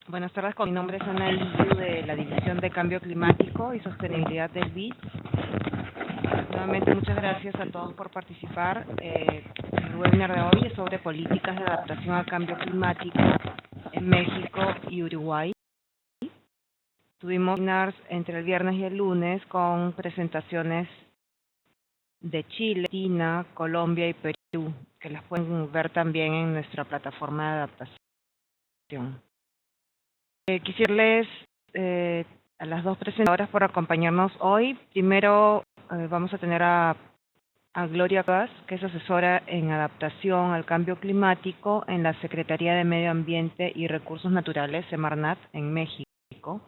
Buenas tardes, mi nombre es Ana Illu de la División de Cambio Climático y Sostenibilidad del BID. Nuevamente muchas gracias a todos por participar. El webinar de hoy es sobre políticas de adaptación al cambio climático en México y Uruguay. Tuvimos webinars entre el viernes y el lunes con presentaciones de Chile, Argentina, Colombia y Perú, que las pueden ver también en nuestra plataforma de adaptación. Quisiera a las dos presentadoras por acompañarnos hoy. Primero vamos a tener a Gloria Gas, que es asesora en adaptación al cambio climático en la Secretaría de Medio Ambiente y Recursos Naturales, Semarnat, en México.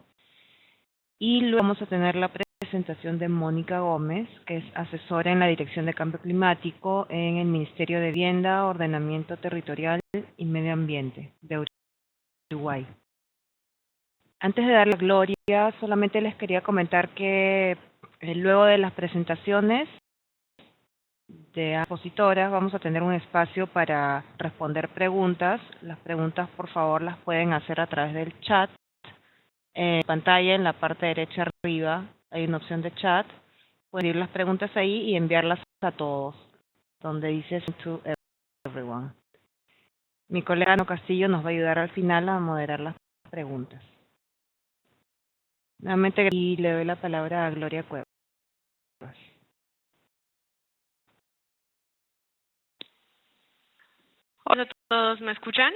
Y luego vamos a tener la presentación de Mónica Gómez, que es asesora en la Dirección de Cambio Climático en el Ministerio de Vivienda, Ordenamiento Territorial y Medio Ambiente de Uruguay. Antes de dar la gloria, solamente les quería comentar que luego de las presentaciones de expositoras vamos a tener un espacio para responder preguntas. Las preguntas, por favor, las pueden hacer a través del chat. En pantalla, en la parte derecha arriba, hay una opción de chat. Pueden ir las preguntas ahí y enviarlas a todos, donde dice "Send to everyone". Mi colega Ano Castillo nos va a ayudar al final a moderar las preguntas. Nuevamente, y le doy la palabra a Gloria Cuevas. Hola a todos, ¿me escuchan?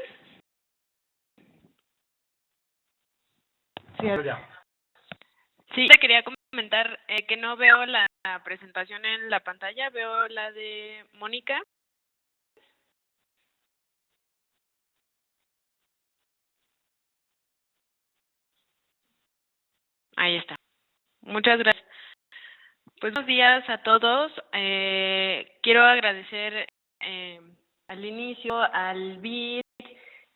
Sí, Sí, te quería comentar que no veo la presentación en la pantalla, veo la de Mónica. Ahí está. Muchas gracias. Pues buenos días a todos. Quiero agradecer al inicio, al BID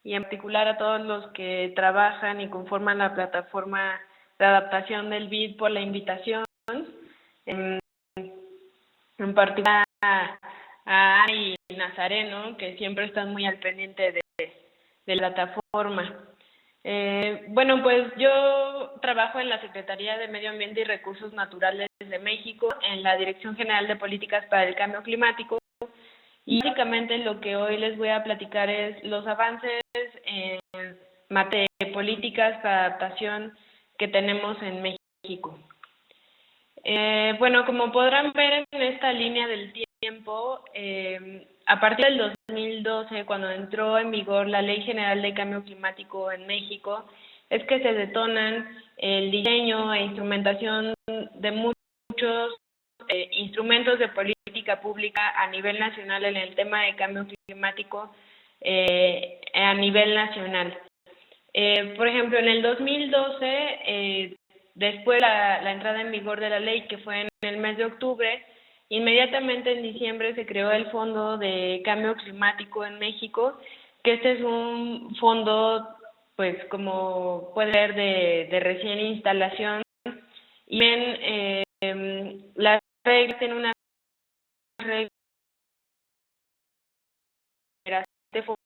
y en particular a todos los que trabajan y conforman la plataforma de adaptación del BID por la invitación. En particular a Ana y Nazareno, que siempre están muy al pendiente de la plataforma. Bueno, pues yo trabajo en la Secretaría de Medio Ambiente y Recursos Naturales de México, en la Dirección General de Políticas para el Cambio Climático, y básicamente lo que hoy les voy a platicar es los avances en materia de políticas para adaptación que tenemos en México. Bueno, como podrán ver en esta línea del tiempo, a partir del 2012, cuando entró en vigor la Ley General de Cambio Climático en México, es que se detonan el diseño e instrumentación de muchos instrumentos de política pública a nivel nacional en el tema de cambio climático a nivel nacional. Por ejemplo, en el 2012, después de la entrada en vigor de la ley, que fue en el mes de octubre, inmediatamente en diciembre se creó el Fondo de Cambio Climático en México, que este es un fondo, pues como puede ver, de recién instalación. Y ven, las reglas tienen una regla de Fondo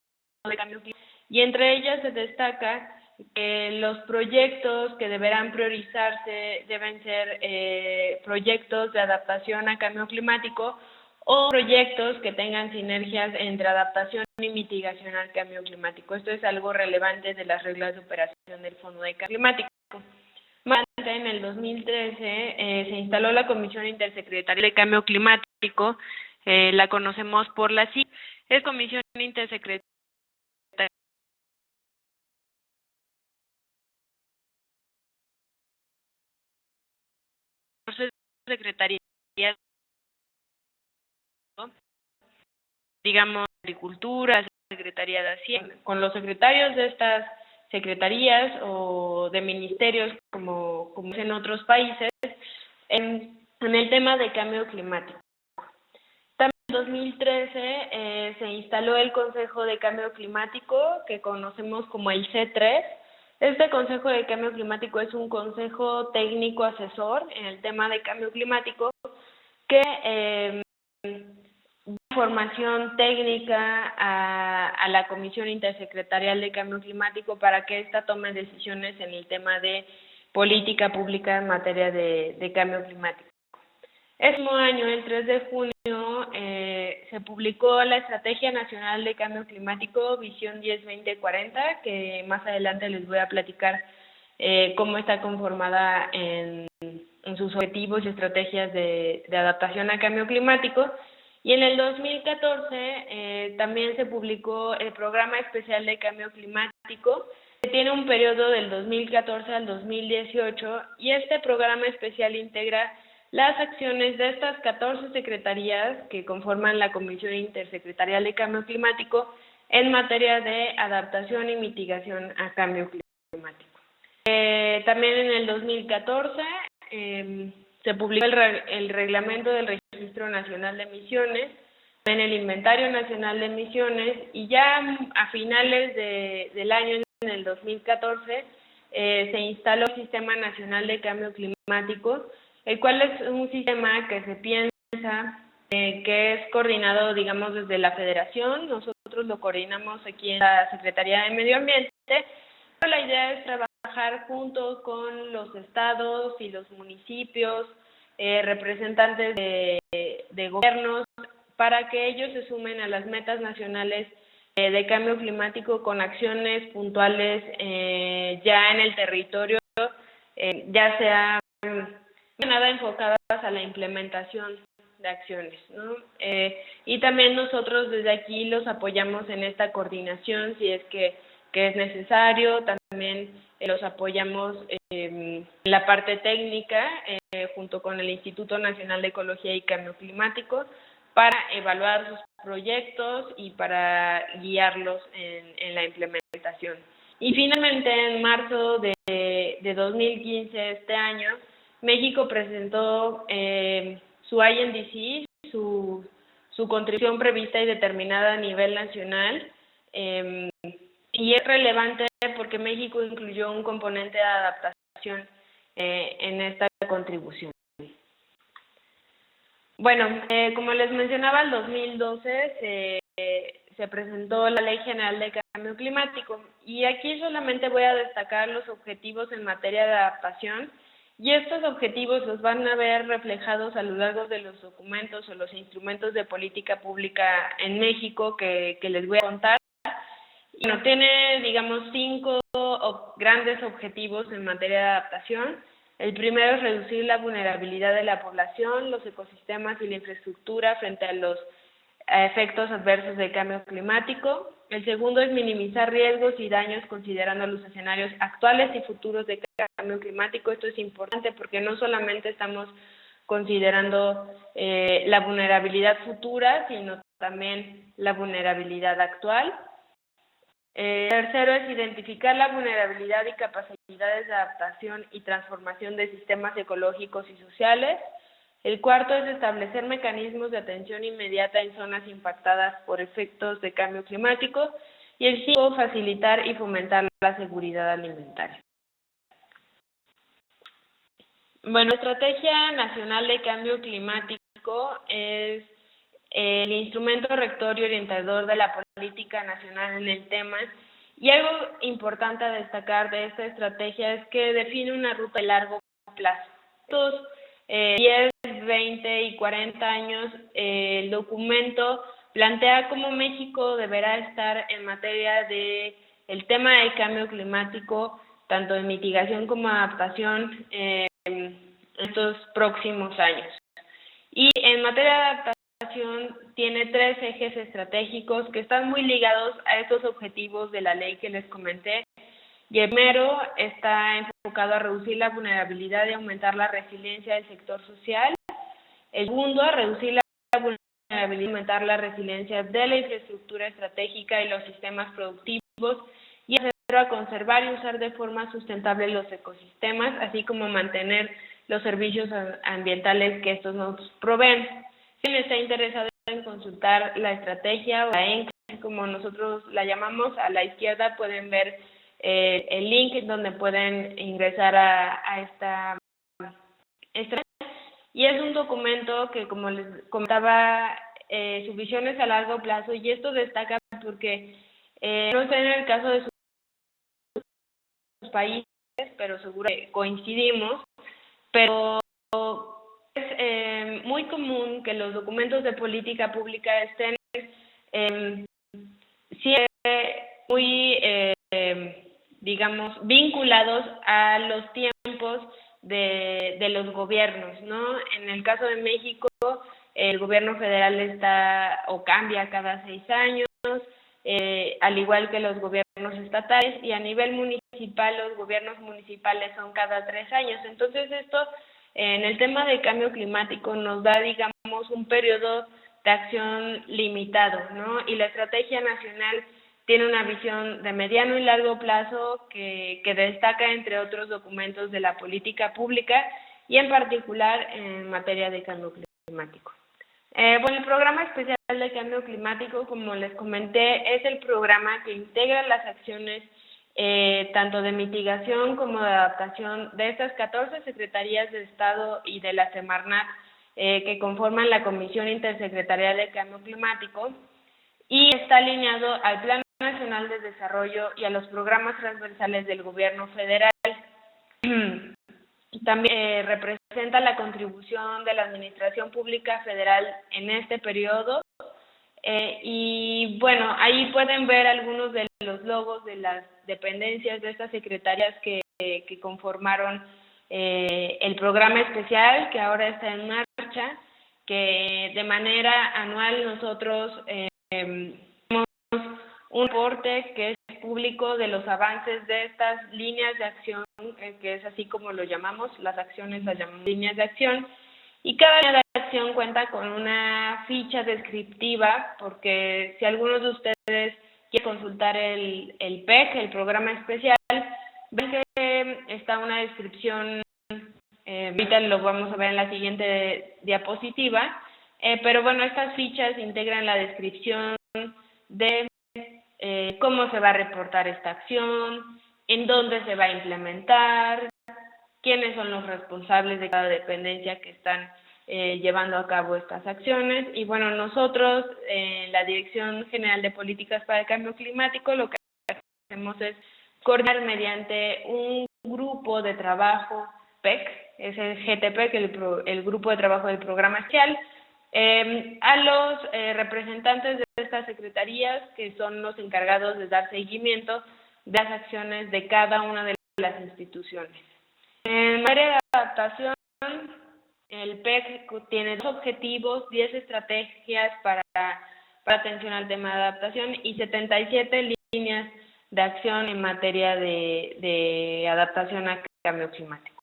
de Cambio Climático, y entre ellas se destaca que los proyectos que deberán priorizarse deben ser proyectos de adaptación a cambio climático o proyectos que tengan sinergias entre adaptación y mitigación al cambio climático. Esto es algo relevante de las reglas de operación del Fondo de Cambio Climático. Más adelante, en el 2013, se instaló la Comisión Intersecretarial de Cambio Climático, la conocemos por la CIC, es Comisión Intersecretarial secretarías, digamos, Agricultura, Secretaría de Hacienda, con los secretarios de estas secretarías o de ministerios, como es en otros países, en el tema de cambio climático. También en 2013 se instaló el Consejo de Cambio Climático, que conocemos como el C3. Este Consejo de Cambio Climático es un consejo técnico asesor en el tema de cambio climático que información técnica a la Comisión Intersecretarial de Cambio Climático para que ésta tome decisiones en el tema de política pública en materia de cambio climático. Ese mismo año, el 3 de junio, se publicó la Estrategia Nacional de Cambio Climático Visión 10-2040, que más adelante les voy a platicar cómo está conformada en sus objetivos y estrategias de adaptación al cambio climático. Y en el 2014 también se publicó el Programa Especial de Cambio Climático, que tiene un periodo del 2014 al 2018, y este programa especial integra las acciones de estas 14 secretarías que conforman la Comisión Intersecretarial de Cambio Climático en materia de adaptación y mitigación a cambio climático. También en el 2014 se publicó el Reglamento del Registro Nacional de Emisiones, en el Inventario Nacional de Emisiones, y ya a finales del año, en el 2014, se instaló el Sistema Nacional de Cambio Climático, el cual es un sistema que se piensa que es coordinado, digamos, desde la Federación. Nosotros lo coordinamos aquí en la Secretaría de Medio Ambiente, pero la idea es trabajar junto con los estados y los municipios, representantes de gobiernos, para que ellos se sumen a las metas nacionales de cambio climático con acciones puntuales ya en el territorio, ya sea nada enfocadas a la implementación de acciones, ¿no? Y también nosotros desde aquí los apoyamos en esta coordinación si es que es necesario. También los apoyamos en la parte técnica junto con el Instituto Nacional de Ecología y Cambio Climático para evaluar sus proyectos y para guiarlos en la implementación. Y finalmente, en marzo de 2015, este año, México presentó su INDC, su contribución prevista y determinada a nivel nacional, y es relevante porque México incluyó un componente de adaptación en esta contribución. Bueno, como les mencionaba, en 2012 se presentó la Ley General de Cambio Climático, y aquí solamente voy a destacar los objetivos en materia de adaptación, y estos objetivos los van a ver reflejados a lo largo de los documentos o los instrumentos de política pública en México que les voy a contar. Y bueno, tiene, digamos, 5 grandes objetivos en materia de adaptación. El primero es reducir la vulnerabilidad de la población, los ecosistemas y la infraestructura frente a los efectos adversos del cambio climático. El segundo es minimizar riesgos y daños considerando los escenarios actuales y futuros de cambio climático. Esto es importante porque no solamente estamos considerando la vulnerabilidad futura, sino también la vulnerabilidad actual. Tercero es identificar la vulnerabilidad y capacidades de adaptación y transformación de sistemas ecológicos y sociales. El cuarto es establecer mecanismos de atención inmediata en zonas impactadas por efectos de cambio climático. Y el cinco, facilitar y fomentar la seguridad alimentaria. Bueno, la Estrategia Nacional de Cambio Climático es el instrumento rector y orientador de la política nacional en el tema, y algo importante a destacar de esta estrategia es que define una ruta de largo plazo. Estos 10, 20 y 40 años, el documento plantea cómo México deberá estar en materia de el tema del cambio climático, tanto de mitigación como adaptación en estos próximos años. Y en materia de adaptación tiene 3 ejes estratégicos que están muy ligados a estos objetivos de la ley que les comenté. Y el primero está enfocado a reducir la vulnerabilidad y aumentar la resiliencia del sector social. El segundo, a reducir la vulnerabilidad y aumentar la resiliencia de la infraestructura estratégica y los sistemas productivos. Y el tercero, a conservar y usar de forma sustentable los ecosistemas, así como mantener los servicios ambientales que estos nos proveen. Si alguien está interesado en consultar la estrategia o la ENCA, como nosotros la llamamos, a la izquierda pueden ver el link donde pueden ingresar a esta estrategia. Y es un documento que, como les comentaba, su visión es a largo plazo, y esto destaca porque no sé en el caso de sus países, pero seguro que coincidimos, pero es muy común que los documentos de política pública estén siempre muy, digamos, vinculados a los tiempos de los gobiernos, ¿no? En el caso de México, el gobierno federal está o cambia cada 6 años, al igual que los gobiernos estatales, y a nivel municipal los gobiernos municipales son cada 3 años. Entonces esto en el tema de cambio climático nos da, digamos, un periodo de acción limitado, ¿no? Y la estrategia nacional tiene una visión de mediano y largo plazo que destaca entre otros documentos de la política pública y en particular en materia de cambio climático. Bueno, el Programa Especial de Cambio Climático, como les comenté, es el programa que integra las acciones tanto de mitigación como de adaptación de estas 14 secretarías de Estado y de la Semarnat que conforman la Comisión Intersecretarial de Cambio Climático, y está alineado al Plan Nacional de Desarrollo y a los programas transversales del Gobierno federal. También representa la contribución de la Administración Pública Federal en este periodo. Y bueno, ahí pueden ver algunos de los logos de las dependencias de estas secretarías que conformaron el programa especial, que ahora está en marcha, que de manera anual nosotros tenemos un reporte que es público de los avances de estas líneas de acción, que es así como lo llamamos, las acciones las llamamos líneas de acción, y cada línea de acción cuenta con una ficha descriptiva, porque si algunos de ustedes quieren consultar el PEC, el programa especial, ven que está una descripción, ahorita lo vamos a ver en la siguiente diapositiva, pero bueno, estas fichas integran la descripción de cómo se va a reportar esta acción, en dónde se va a implementar, quiénes son los responsables de cada dependencia que están llevando a cabo estas acciones. Y bueno, nosotros en la Dirección General de Políticas para el Cambio Climático lo que hacemos es coordinar mediante un grupo de trabajo PEC, es el GTP, el grupo de trabajo del programa especial, a los representantes de estas secretarías, que son los encargados de dar seguimiento de las acciones de cada una de las instituciones. En materia de adaptación, el PEC tiene 2 objetivos, 10 estrategias para atención al tema de adaptación y 77 líneas de acción en materia de adaptación al cambio climático.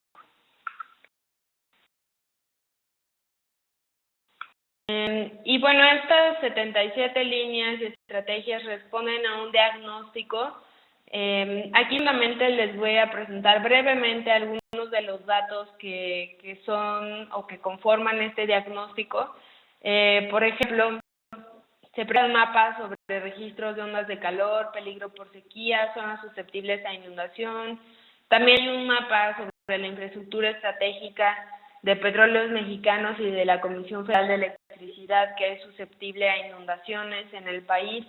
Y bueno, estas 77 líneas y estrategias responden a un diagnóstico. Aquí solamente les voy a presentar brevemente algunos de los datos que son o que conforman este diagnóstico. Por ejemplo, se presentan mapas sobre registros de ondas de calor, peligro por sequía, zonas susceptibles a inundación. También hay un mapa sobre la infraestructura estratégica de Petróleos Mexicanos y de la Comisión Federal de Electricidad, que es susceptible a inundaciones en el país.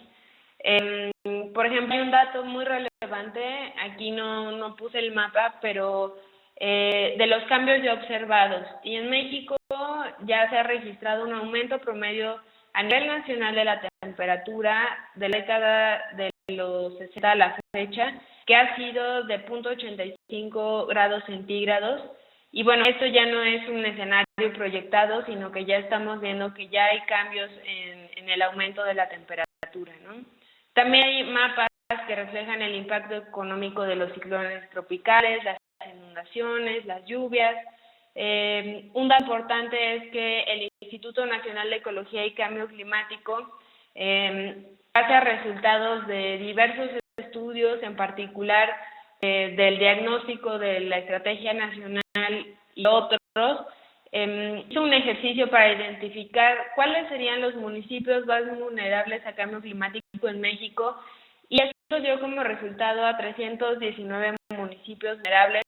Por ejemplo, hay un dato muy relevante, aquí no puse el mapa, pero de los cambios ya observados. Y en México ya se ha registrado un aumento promedio a nivel nacional de la temperatura de la década de los 60 a la fecha, que ha sido de 0.85 grados centígrados. Y bueno, esto ya no es un escenario proyectado, sino que ya estamos viendo que ya hay cambios en el aumento de la temperatura, ¿no? También hay mapas que reflejan el impacto económico de los ciclones tropicales, las inundaciones, las lluvias. Un dato importante es que el Instituto Nacional de Ecología y Cambio Climático hace resultados de diversos estudios, en particular del diagnóstico de la Estrategia Nacional y otros. Hizo un ejercicio para identificar cuáles serían los municipios más vulnerables a cambio climático en México, y eso dio como resultado a 319 municipios vulnerables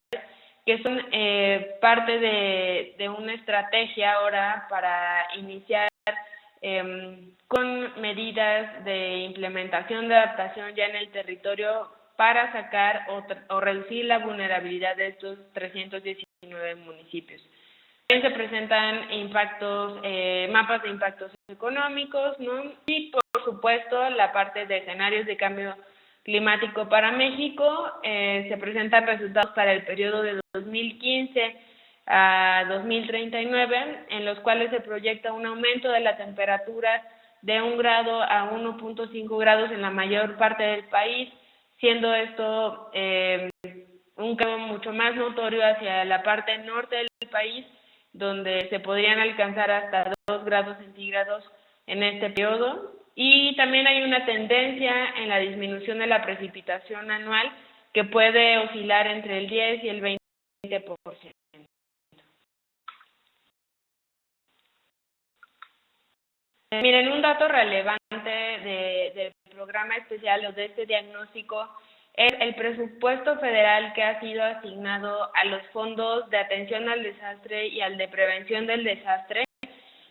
que son parte de una estrategia ahora para iniciar con medidas de implementación de adaptación ya en el territorio para sacar o reducir la vulnerabilidad de estos 319 municipios. También se presentan mapas de impactos económicos, ¿no? Y por supuesto la parte de escenarios de cambio climático para México. Se presentan resultados para el periodo de 2015 a 2039, en los cuales se proyecta un aumento de la temperatura de 1 grado a 1.5 grados en la mayor parte del país, siendo esto un cambio mucho más notorio hacia la parte norte del país, donde se podrían alcanzar hasta 2 grados centígrados en este periodo. Y también hay una tendencia en la disminución de la precipitación anual que puede oscilar entre el 10 y el 20%. Miren, un dato relevante del programa especial o de este diagnóstico es el presupuesto federal que ha sido asignado a los fondos de atención al desastre y al de prevención del desastre.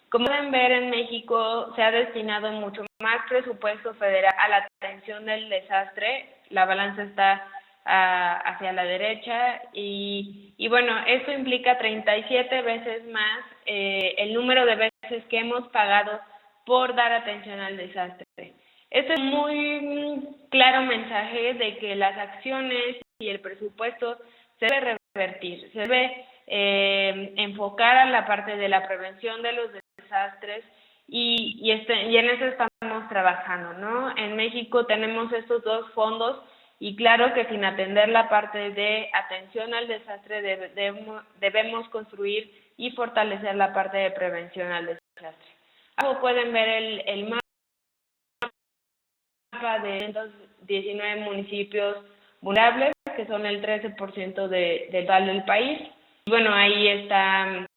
Como pueden ver, en México se ha destinado mucho más presupuesto federal a la atención del desastre. La balanza está hacia la derecha y bueno, esto implica 37 veces más el número de veces que hemos pagado por dar atención al desastre. Este es un muy claro mensaje de que las acciones y el presupuesto se debe revertir, se debe enfocar a la parte de la prevención de los desastres y en eso estamos trabajando, ¿no? En México tenemos estos dos fondos y claro que sin atender la parte de atención al desastre debemos construir y fortalecer la parte de prevención al desastre. Abajo pueden ver el mapa de 19 municipios vulnerables, que son el 13% del total del país. Bueno, ahí está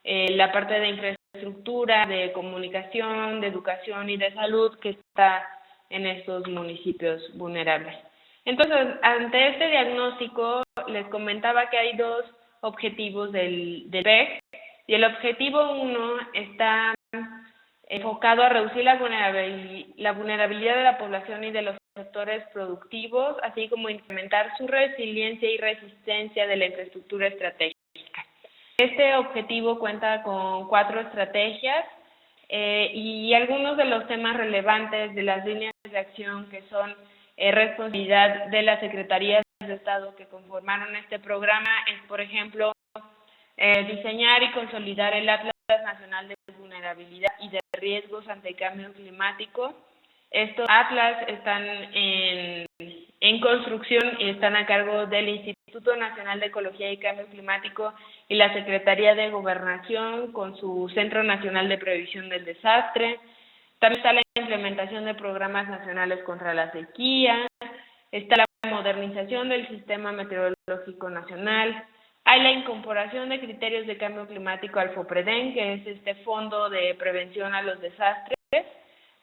la parte de infraestructura, de comunicación, de educación y de salud que está en estos municipios vulnerables. Entonces, ante este diagnóstico, les comentaba que hay dos objetivos del PEC, y el objetivo 1 está enfocado a reducir la vulnerabilidad de la población y de los sectores productivos, así como incrementar su resiliencia y resistencia de la infraestructura estratégica. Este objetivo cuenta con 4 estrategias y algunos de los temas relevantes de las líneas de acción que son responsabilidad de las secretarías de Estado que conformaron este programa es, por ejemplo, diseñar y consolidar el Atlas Nacional de Vulnerabilidad y de Riesgos ante el Cambio Climático. Estos atlas están en construcción y están a cargo del Instituto Nacional de Ecología y Cambio Climático y la Secretaría de Gobernación con su Centro Nacional de Previsión del Desastre. También está la implementación de programas nacionales contra la sequía, está la modernización del Sistema Meteorológico Nacional, hay la incorporación de criterios de cambio climático al FOPREDEN, que es este Fondo de Prevención a los Desastres,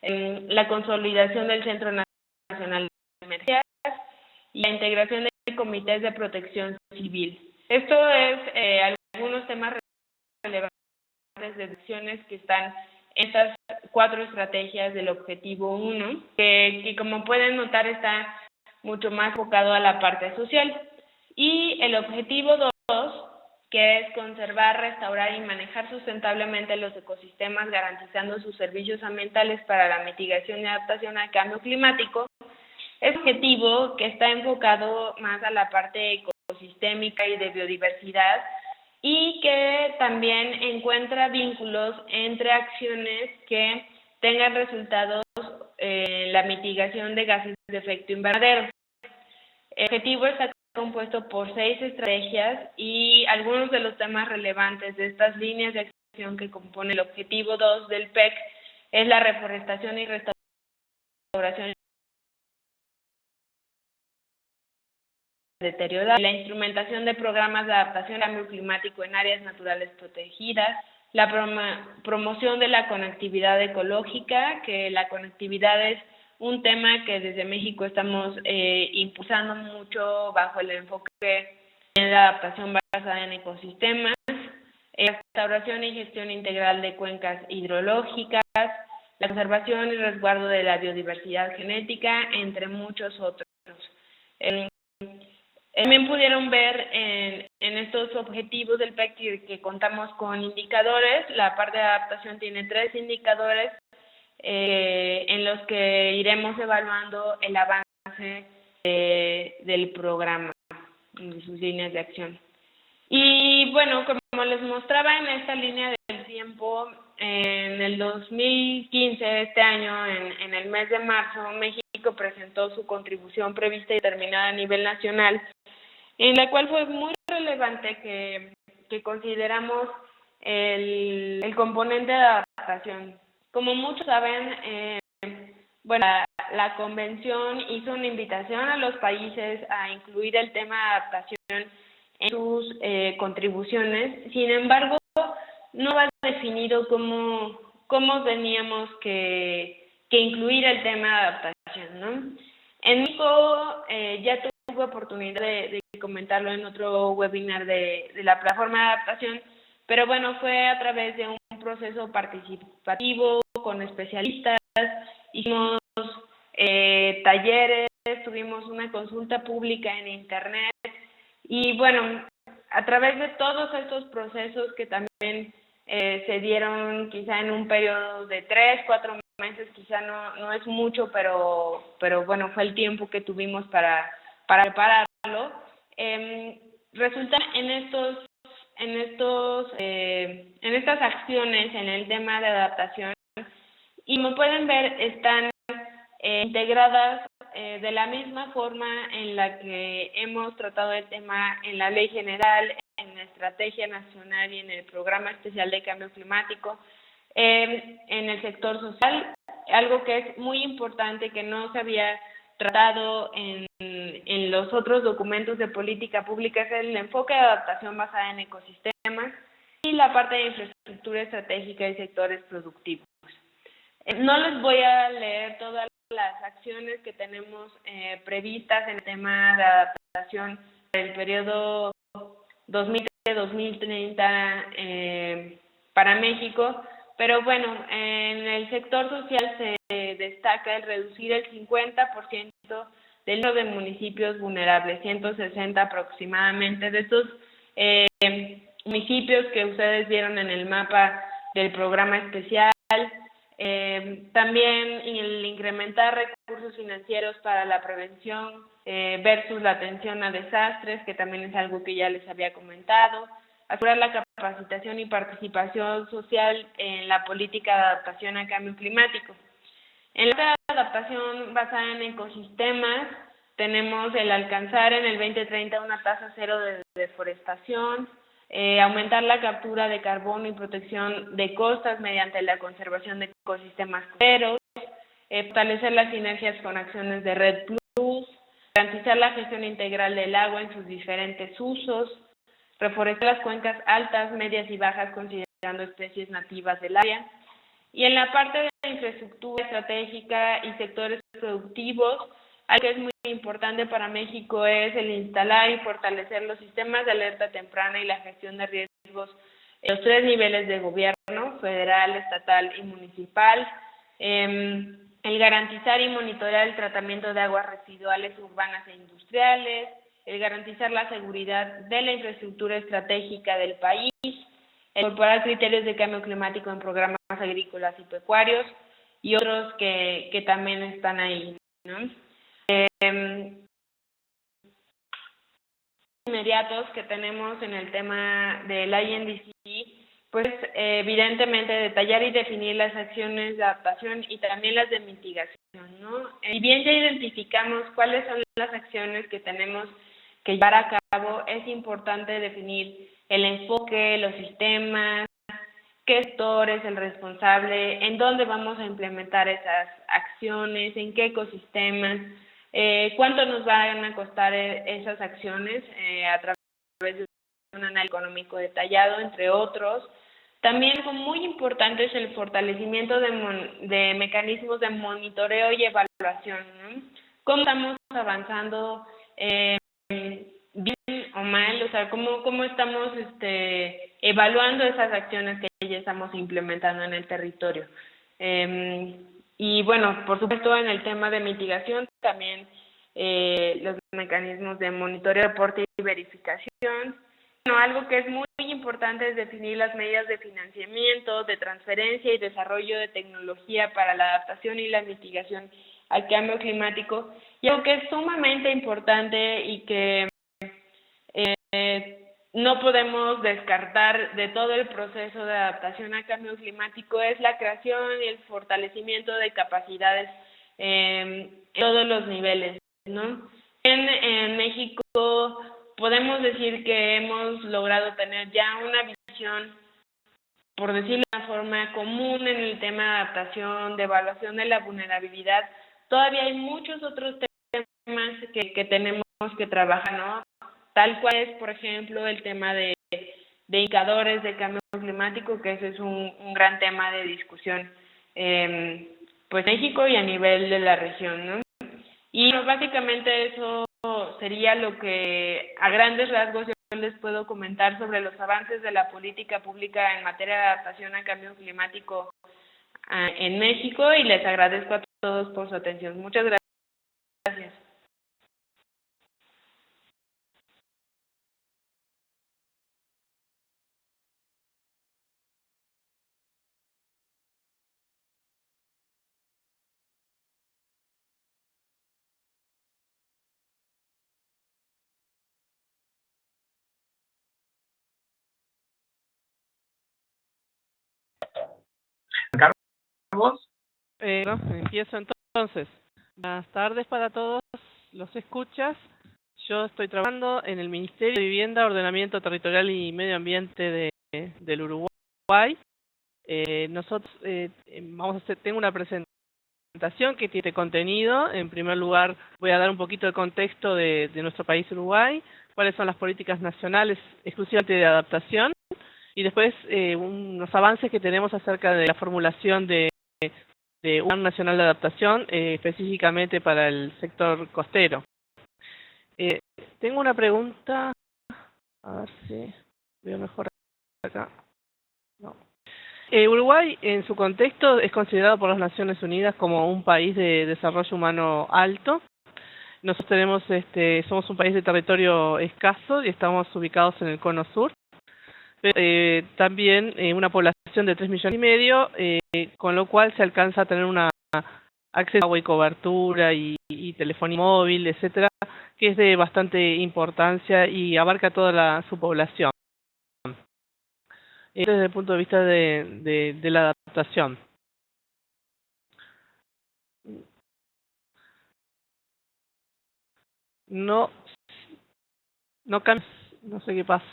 la consolidación del Centro Nacional de Emergencias y la integración de comités de protección civil. Esto es algunos temas relevantes de acciones que están en estas 4 estrategias del objetivo 1, que como pueden notar está mucho más enfocado a la parte social. Y el objetivo 2, que es conservar, restaurar y manejar sustentablemente los ecosistemas, garantizando sus servicios ambientales para la mitigación y adaptación al cambio climático, es un objetivo que está enfocado más a la parte ecosistémica y de biodiversidad y que también encuentra vínculos entre acciones que tengan resultados en la mitigación de gases de efecto invernadero. El objetivo está compuesto por 6 estrategias y algunos de los temas relevantes de estas líneas de acción que componen el objetivo 2 del PEC es la reforestación y restauración deteriorada, la instrumentación de programas de adaptación al cambio climático en áreas naturales protegidas, la promoción de la conectividad ecológica, que la conectividad es un tema que desde México estamos impulsando mucho bajo el enfoque en la adaptación basada en ecosistemas, restauración y gestión integral de cuencas hidrológicas, la conservación y resguardo de la biodiversidad genética, entre muchos otros. También pudieron ver en estos objetivos del PEC que contamos con indicadores. La parte de adaptación tiene 3 indicadores en los que iremos evaluando el avance del programa y sus líneas de acción. Y bueno, como les mostraba en esta línea del tiempo, en el 2015, este año, en el mes de marzo, México presentó su contribución prevista y determinada a nivel nacional, en la cual fue muy relevante que consideramos el componente de adaptación. Como muchos saben, bueno, la convención hizo una invitación a los países a incluir el tema de adaptación en sus contribuciones. Sin embargo, no va definido cómo teníamos que incluir el tema de adaptación, ¿no? En México ya tuve oportunidad de comentarlo en otro webinar de la plataforma de adaptación, pero bueno, fue a través de un proceso participativo con especialistas, hicimos talleres, tuvimos una consulta pública en internet y bueno, a través de todos estos procesos que también se dieron quizá en un periodo de 3, 4 meses, quizá no es mucho, pero bueno, fue el tiempo que tuvimos para prepararlo. Resulta en estas acciones en el tema de adaptación, y como pueden ver, están integradas de la misma forma en la que hemos tratado el tema en la Ley General, en la Estrategia Nacional y en el Programa Especial de Cambio Climático, en el sector social. Algo que es muy importante, que no se había tratado en los otros documentos de política pública, es el enfoque de adaptación basada en ecosistemas y la parte de infraestructura estratégica y sectores productivos. No les voy a leer todas las acciones que tenemos previstas en el tema de adaptación para el periodo 2030 para México, pero bueno, en el sector social se destaca el reducir el 50% del número de municipios vulnerables, 160 aproximadamente de estos municipios que ustedes vieron en el mapa del programa especial. También el incrementar recursos financieros para la prevención versus la atención a desastres, que también es algo que ya les había comentado. Asegurar la capacitación y participación social en la política de adaptación al cambio climático. En la adaptación basada en ecosistemas, tenemos el alcanzar en el 2030 una tasa cero de deforestación, aumentar la captura de carbono y protección de costas mediante la conservación de ecosistemas costeros, fortalecer las sinergias con acciones de Red Plus, garantizar la gestión integral del agua en sus diferentes usos, reforestar las cuencas altas, medias y bajas considerando especies nativas del área. Y en la parte de infraestructura estratégica y sectores productivos, algo que es muy importante para México es el instalar y fortalecer los sistemas de alerta temprana y la gestión de riesgos en los 3 niveles de gobierno, federal, estatal y municipal. El garantizar y monitorear el tratamiento de aguas residuales urbanas e industriales, el garantizar la seguridad de la infraestructura estratégica del país, el incorporar criterios de cambio climático en programas agrícolas y pecuarios y otros que también están ahí, ¿no? Inmediatos que tenemos en el tema del INDC, pues evidentemente detallar y definir las acciones de adaptación y también las de mitigación, ¿no? Y bien ya identificamos cuáles son las acciones que tenemos que llevar a cabo, es importante definir el enfoque, los sistemas, qué sector es el responsable, en dónde vamos a implementar esas acciones, en qué ecosistemas, cuánto nos van a costar esas acciones a través de un análisis económico detallado, entre otros. También algo muy importante es el fortalecimiento de mecanismos de monitoreo y evaluación, ¿no? ¿Cómo estamos avanzando bien o mal? O sea, ¿cómo estamos evaluando esas acciones que ya estamos implementando en el territorio? Y bueno, por supuesto, en el tema de mitigación también los mecanismos de monitoreo, reporte y verificación. Bueno, algo que es muy importante es definir las medidas de financiamiento, de transferencia y desarrollo de tecnología para la adaptación y la mitigación al cambio climático. Y algo que es sumamente importante y que no podemos descartar de todo el proceso de adaptación al cambio climático es la creación y el fortalecimiento de capacidades en todos los niveles, ¿no? En México podemos decir que hemos logrado tener ya una visión, por decirlo de una forma común, en el tema de adaptación, de evaluación de la vulnerabilidad. Todavía hay muchos otros temas que tenemos que trabajar, ¿no? Tal cual es, por ejemplo, el tema de indicadores de cambio climático, que ese es un gran tema de discusión pues México y a nivel de la región, ¿no? Y bueno, básicamente eso sería lo que a grandes rasgos yo les puedo comentar sobre los avances de la política pública en materia de adaptación al cambio climático en México, y les agradezco a todos por su atención. Muchas gracias. Carlos. Empiezo entonces. Buenas tardes para todos los escuchas. Yo estoy trabajando en el Ministerio de Vivienda, Ordenamiento Territorial y Medio Ambiente del Uruguay. Nosotros tengo una presentación que tiene contenido. En primer lugar, voy a dar un poquito de contexto de nuestro país Uruguay, cuáles son las políticas nacionales exclusivamente de adaptación, y después unos avances que tenemos acerca de la formulación de un Plan Nacional de Adaptación específicamente para el sector costero. Tengo una pregunta, a ver si veo mejor acá. No. Uruguay, en su contexto, es considerado por las Naciones Unidas como un país de desarrollo humano alto. Nosotros somos un país de territorio escaso y estamos ubicados en el cono sur. También una población de 3,5 millones, con lo cual se alcanza a tener acceso a agua y cobertura y telefonía móvil, etcétera, que es de bastante importancia y abarca toda su población. Desde el punto de vista de la adaptación. No cambies, no sé qué pasa.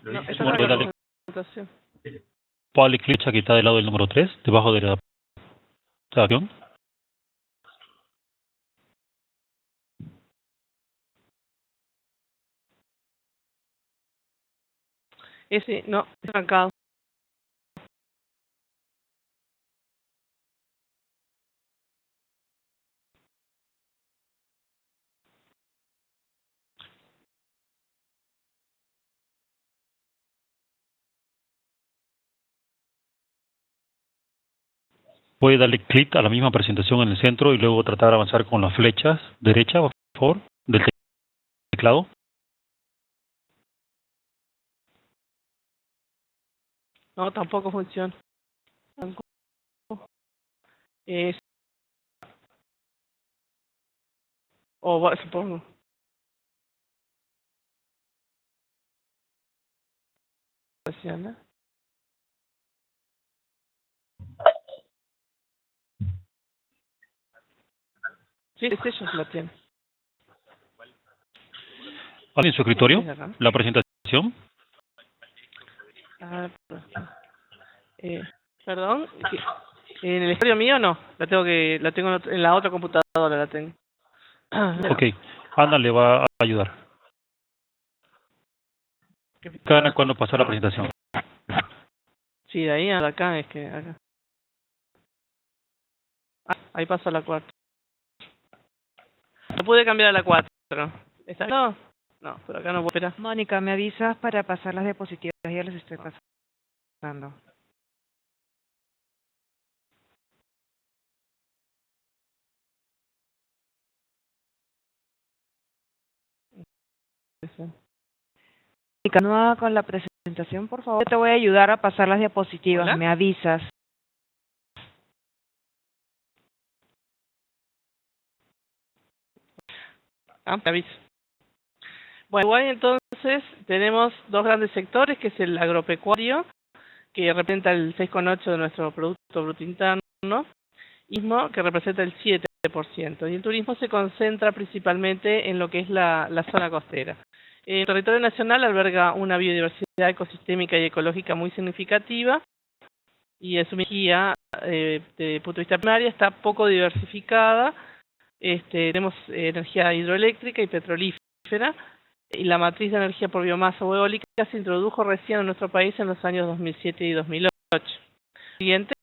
No, esa es la presentación. Pablo Eclipse, que está del lado del número 3, debajo de la acción. Ese, no, está arrancado. Puede darle clic a la misma presentación en el centro y luego tratar de avanzar con las flechas derecha, por favor, del teclado. No, tampoco funciona. Supongo. Funciona. Sí, ellos lo tienen. ¿Vale en su escritorio la presentación? Perdón, en el escritorio mío no, la tengo en la otra computadora la tengo. Ok, Ana le va a ayudar. Ana, ¿cuándo pasó la presentación? Sí, de ahí a acá es que acá. Ahí paso a la 4. No pude cambiar a la 4. ¿Está bien? No, no, pero acá no puedo esperar. Mónica, me avisas para pasar las diapositivas, ya las estoy pasando. Continúa con la presentación, por favor. Yo te voy a ayudar a pasar las diapositivas, ¿Hola? me avisas. Te aviso. Bueno, Uruguay entonces tenemos dos grandes sectores, que es el agropecuario, que representa el 6,8% de nuestro Producto Bruto Interno, y turismo, que representa el 7%. Y el turismo se concentra principalmente en lo que es la zona costera. El territorio nacional alberga una biodiversidad ecosistémica y ecológica muy significativa, y su energía, desde el punto de vista primario, está poco diversificada. Tenemos energía hidroeléctrica y petrolífera, y la matriz de energía por biomasa o eólica se introdujo recién en nuestro país en los años 2007 y 2008. Siguiente.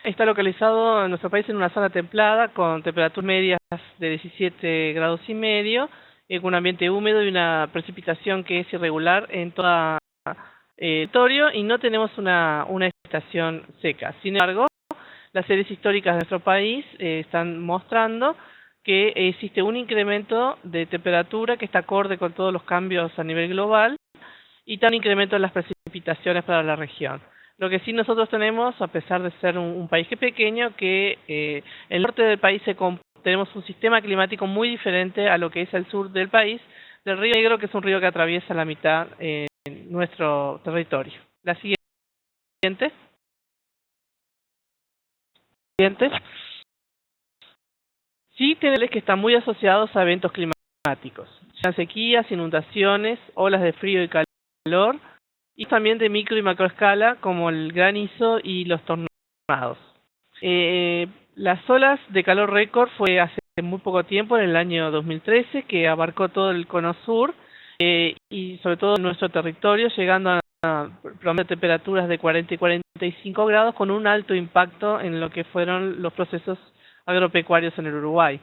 Está localizado en nuestro país en una zona templada con temperaturas medias de 17 grados y medio, con un ambiente húmedo y una precipitación que es irregular en todo el territorio, y no tenemos una estación seca. Sin embargo, las series históricas de nuestro país están mostrando que existe un incremento de temperatura que está acorde con todos los cambios a nivel global, y también incremento en las precipitaciones para la región. Lo que sí nosotros tenemos, a pesar de ser un país que es pequeño, que el norte del país tenemos un sistema climático muy diferente a lo que es el sur del país, del Río Negro, que es un río que atraviesa la mitad en nuestro territorio. La siguiente. Sí, tenemos que están muy asociados a eventos climáticos, sean sequías, inundaciones, olas de frío y calor, y también de micro y macroescala, como el granizo y los tornados. Las olas de calor récord fue hace muy poco tiempo, en el año 2013, que abarcó todo el cono sur, y sobre todo en nuestro territorio, llegando a promedio de temperaturas de 40 y 45 grados, con un alto impacto en lo que fueron los procesos agropecuarios en el Uruguay.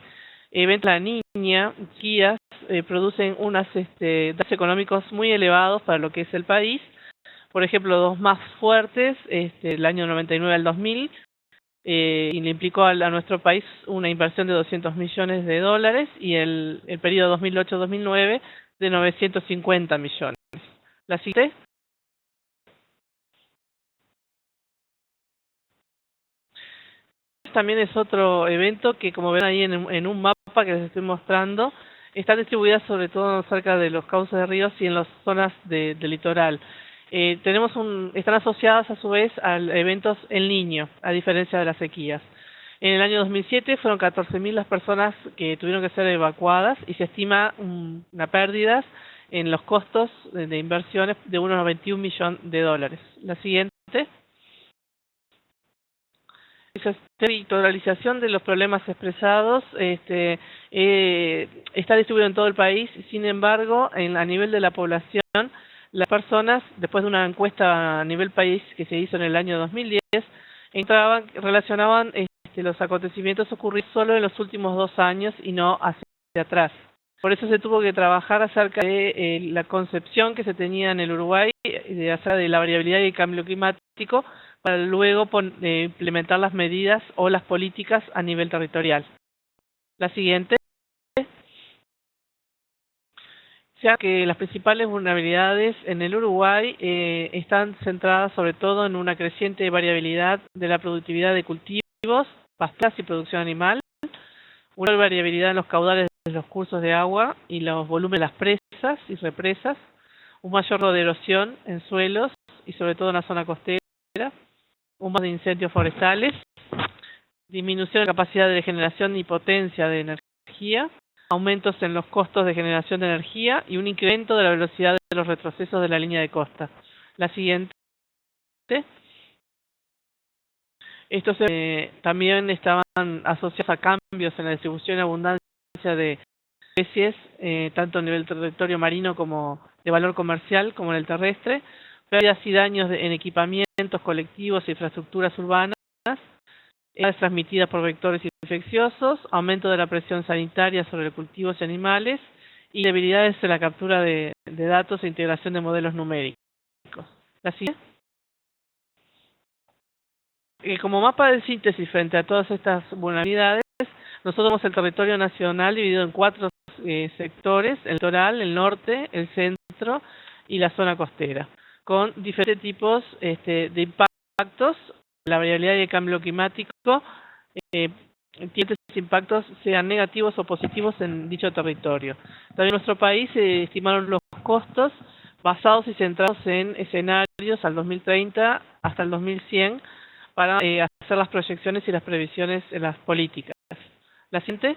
Eventos La Niña, sequías, producen unos datos económicos muy elevados para lo que es el país. Por ejemplo, dos más fuertes, el año 99 al 2000, y le implicó a nuestro país una inversión de $200 millones, y el periodo 2008-2009 de 950 millones. La siguiente. También es otro evento que, como ven ahí en un mapa que les estoy mostrando, está distribuida sobre todo cerca de los cauces de ríos y en las zonas del litoral. Están asociadas a su vez a eventos El Niño, a diferencia de las sequías. En el año 2007 fueron 14.000 las personas que tuvieron que ser evacuadas, y se estima una pérdida en los costos de inversiones de unos $91 millones. La siguiente. Esa territorialización de los problemas expresados está distribuido en todo el país. Sin embargo, a nivel de la población, las personas, después de una encuesta a nivel país que se hizo en el año 2010, relacionaban los acontecimientos ocurridos solo en los últimos 2 años y no hacia atrás. Por eso se tuvo que trabajar acerca de la concepción que se tenía en el Uruguay acerca de la variabilidad y el cambio climático, para luego implementar las medidas o las políticas a nivel territorial. La siguiente. O sea que las principales vulnerabilidades en el Uruguay están centradas sobre todo en una creciente variabilidad de la productividad de cultivos, pastas y producción animal, una variabilidad en los caudales de los cursos de agua y los volúmenes de las presas y represas, un mayor grado de erosión en suelos y sobre todo en la zona costera, un más de incendios forestales, disminución de la capacidad de generación y potencia de energía, aumentos en los costos de generación de energía y un incremento de la velocidad de los retrocesos de la línea de costa. La siguiente. Estos también estaban asociados a cambios en la distribución y abundancia de especies, tanto a nivel territorio marino como de valor comercial, como en el terrestre, pérdidas y daños en equipamientos colectivos e infraestructuras urbanas, transmitidas por vectores infecciosos, aumento de la presión sanitaria sobre cultivos y animales y debilidades en la captura de datos e integración de modelos numéricos. ¿La siguiente? Como mapa de síntesis frente a todas estas vulnerabilidades, nosotros tenemos el territorio nacional dividido en 4 sectores: el litoral, el norte, el centro y la zona costera, con diferentes tipos de impactos. La variabilidad y el cambio climático tiene estos impactos, sean negativos o positivos, en dicho territorio. También en nuestro país se estimaron los costos basados y centrados en escenarios al 2030 hasta el 2100 para hacer las proyecciones y las previsiones en las políticas. ¿La siguiente?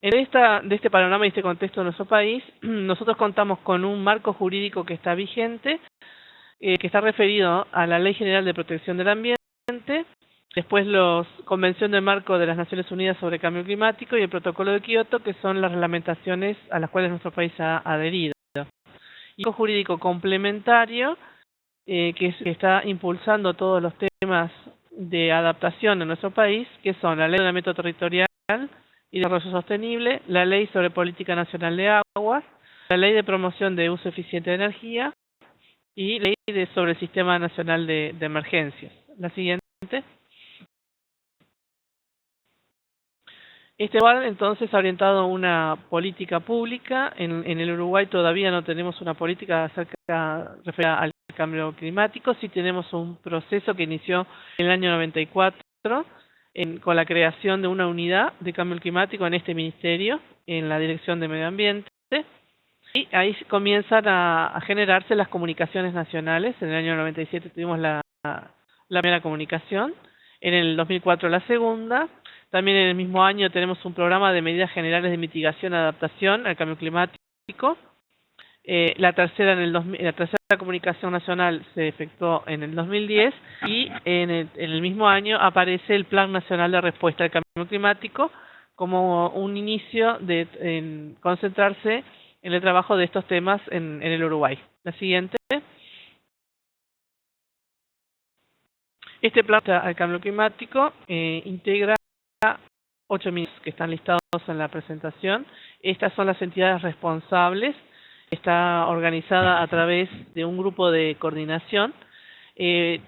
De este panorama y este contexto de nuestro país, nosotros contamos con un marco jurídico que está vigente, que está referido a la Ley General de Protección del Ambiente, después la Convención del Marco de las Naciones Unidas sobre Cambio Climático y el Protocolo de Kioto, que son las reglamentaciones a las cuales nuestro país ha adherido. Y un jurídico complementario que está impulsando todos los temas de adaptación en nuestro país, que son la Ley de Ordenamiento Territorial y Desarrollo Sostenible, la Ley sobre Política Nacional de Aguas, la Ley de Promoción de Uso Eficiente de Energía y la Ley sobre el Sistema Nacional de Emergencias. La siguiente. Este igual entonces ha orientado una política pública. En el Uruguay todavía no tenemos una política referida al cambio climático. Sí tenemos un proceso que inició en el año 94 con la creación de una unidad de cambio climático en este ministerio, en la Dirección de Medio Ambiente. Y ahí comienzan a generarse las comunicaciones nacionales. En el año 97 tuvimos la primera comunicación, en el 2004 la segunda. También en el mismo año tenemos un programa de medidas generales de mitigación y adaptación al cambio climático. La tercera comunicación nacional se efectuó en el 2010 y en el mismo año aparece el Plan Nacional de Respuesta al Cambio Climático como un inicio de concentrarse en el trabajo de estos temas en el Uruguay. La siguiente. Este plan al cambio climático integra 8 ministerios que están listados en la presentación. Estas son las entidades responsables. Está organizada a través de un grupo de coordinación.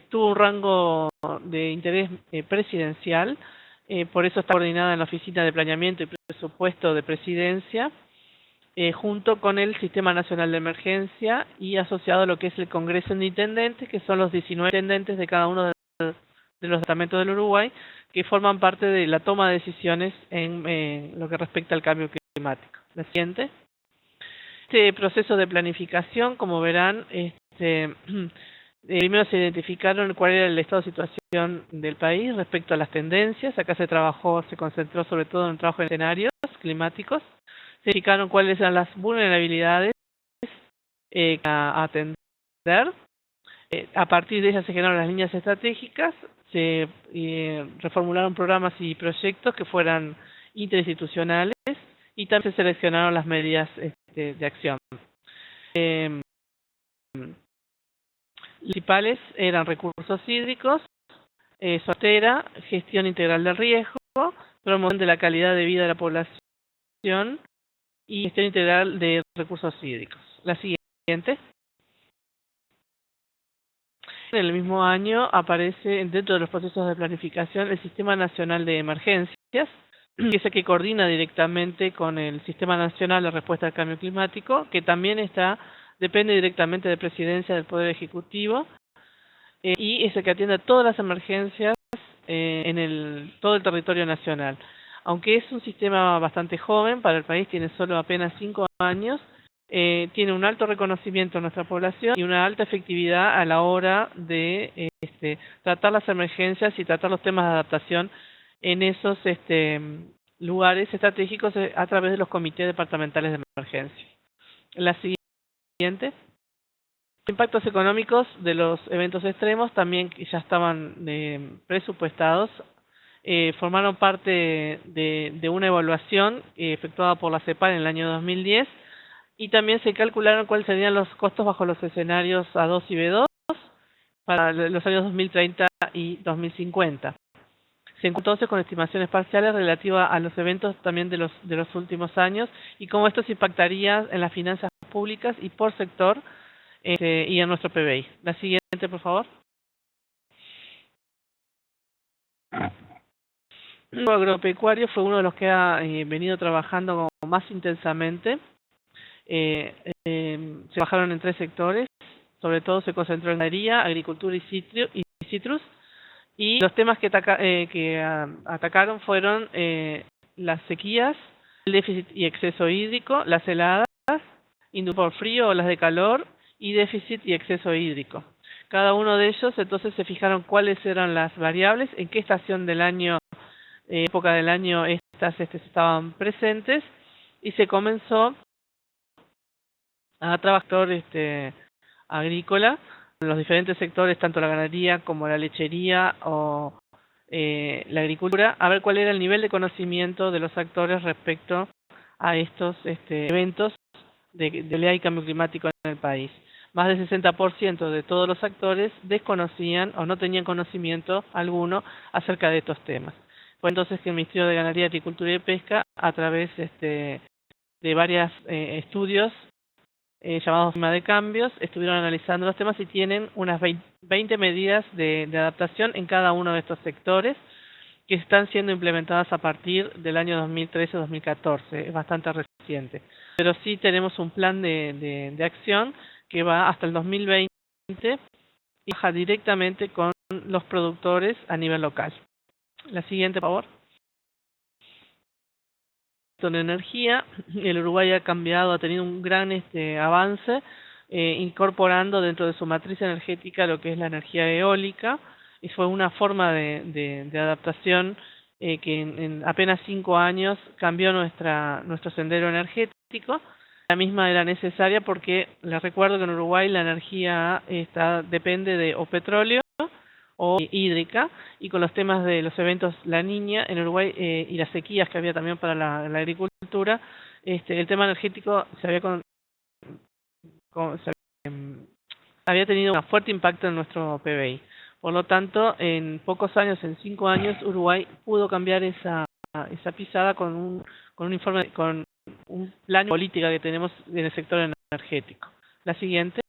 Tuvo un rango de interés presidencial, por eso está coordinada en la Oficina de Planeamiento y Presupuesto de Presidencia, junto con el Sistema Nacional de Emergencia y asociado a lo que es el Congreso de Intendentes, que son los 19 intendentes de cada uno de los departamentos del Uruguay, que forman parte de la toma de decisiones en lo que respecta al cambio climático. La siguiente. Este proceso de planificación, como verán, primero se identificaron cuál era el estado de situación del país respecto a las tendencias. Acá se concentró sobre todo en el trabajo de escenarios climáticos. Se identificaron cuáles eran las vulnerabilidades a atender. A partir de ellas se generaron las líneas estratégicas, se reformularon programas y proyectos que fueran interinstitucionales y también se seleccionaron las medidas de acción. Principales eran recursos hídricos, sostera, gestión integral del riesgo, promoción de la calidad de vida de la población y gestión integral de recursos hídricos. La siguiente. En el mismo año aparece dentro de los procesos de planificación el Sistema Nacional de Emergencias, que es el que coordina directamente con el Sistema Nacional de Respuesta al Cambio Climático, que también depende directamente de Presidencia del Poder Ejecutivo, y es el que atiende a todas las emergencias en todo el territorio nacional. Aunque es un sistema bastante joven para el país, tiene solo apenas 5 años, tiene un alto reconocimiento en nuestra población y una alta efectividad a la hora de tratar las emergencias y tratar los temas de adaptación en esos lugares estratégicos a través de los comités departamentales de emergencia. La siguiente. Impactos económicos de los eventos extremos también ya estaban presupuestados. Formaron parte de una evaluación efectuada por la CEPAL en el año 2010 y también se calcularon cuáles serían los costos bajo los escenarios A2 y B2 para los años 2030 y 2050. Se encontró entonces con estimaciones parciales relativas a los eventos también de los últimos años y cómo esto se impactaría en las finanzas públicas y por sector y en nuestro PBI. La siguiente, por favor. El agropecuario fue uno de los que ha venido trabajando más intensamente. Se trabajaron en 3 sectores, sobre todo se concentró en ganadería, agricultura y citrus. Y los temas que atacaron fueron las sequías, el déficit y exceso hídrico, las heladas, inducidas por frío o las de calor, y déficit y exceso hídrico. Cada uno de ellos entonces se fijaron cuáles eran las variables, en qué estación del año, época del año estas estaban presentes, y se comenzó a trabajar agrícola en los diferentes sectores, tanto la ganadería como la lechería o la agricultura, a ver cuál era el nivel de conocimiento de los actores respecto a estos eventos de pelea y cambio climático en el país. Más del 60% de todos los actores desconocían o no tenían conocimiento alguno acerca de estos temas. Fue entonces que el Ministerio de Ganadería, Agricultura y Pesca, a través de varios estudios llamados Clima de Cambios, estuvieron analizando los temas y tienen unas 20 medidas de adaptación en cada uno de estos sectores que están siendo implementadas a partir del año 2013-2014, es bastante reciente. Pero sí tenemos un plan de acción que va hasta el 2020 y trabaja directamente con los productores a nivel local. La siguiente, por favor. En energía, el Uruguay ha cambiado, ha tenido un gran avance, incorporando dentro de su matriz energética lo que es la energía eólica, y fue una forma de adaptación que en apenas 5 años cambió nuestro sendero energético. La misma era necesaria porque les recuerdo que en Uruguay la energía depende de o petróleo o hídrica, y con los temas de los eventos La Niña en Uruguay y las sequías que había también para la agricultura, el tema energético había tenido un fuerte impacto en nuestro PBI. Por lo tanto, en pocos años, en 5 años, Uruguay pudo cambiar esa pisada con un informe, con un plan de política que tenemos en el sector energético. La siguiente.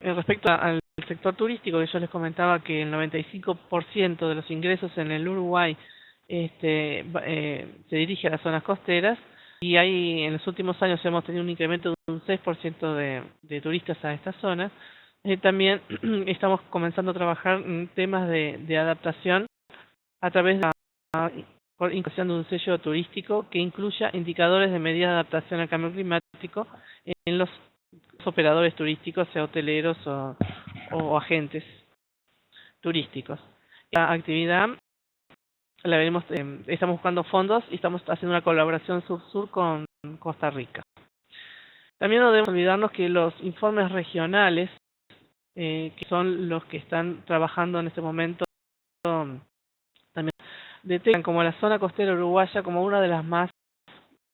Respecto al sector turístico, que yo les comentaba que el 95% de los ingresos en el Uruguay se dirige a las zonas costeras, y en los últimos años hemos tenido un incremento de un 6% de turistas a estas zonas. También estamos comenzando a trabajar en temas de adaptación a través de la inclusión de un sello turístico que incluya indicadores de medidas de adaptación al cambio climático en los operadores turísticos, sea hoteleros o agentes turísticos. La actividad la veremos, estamos buscando fondos y estamos haciendo una colaboración sur-sur con Costa Rica. También no debemos olvidarnos que los informes regionales, que son los que están trabajando en este momento, también detectan como la zona costera uruguaya como una de las más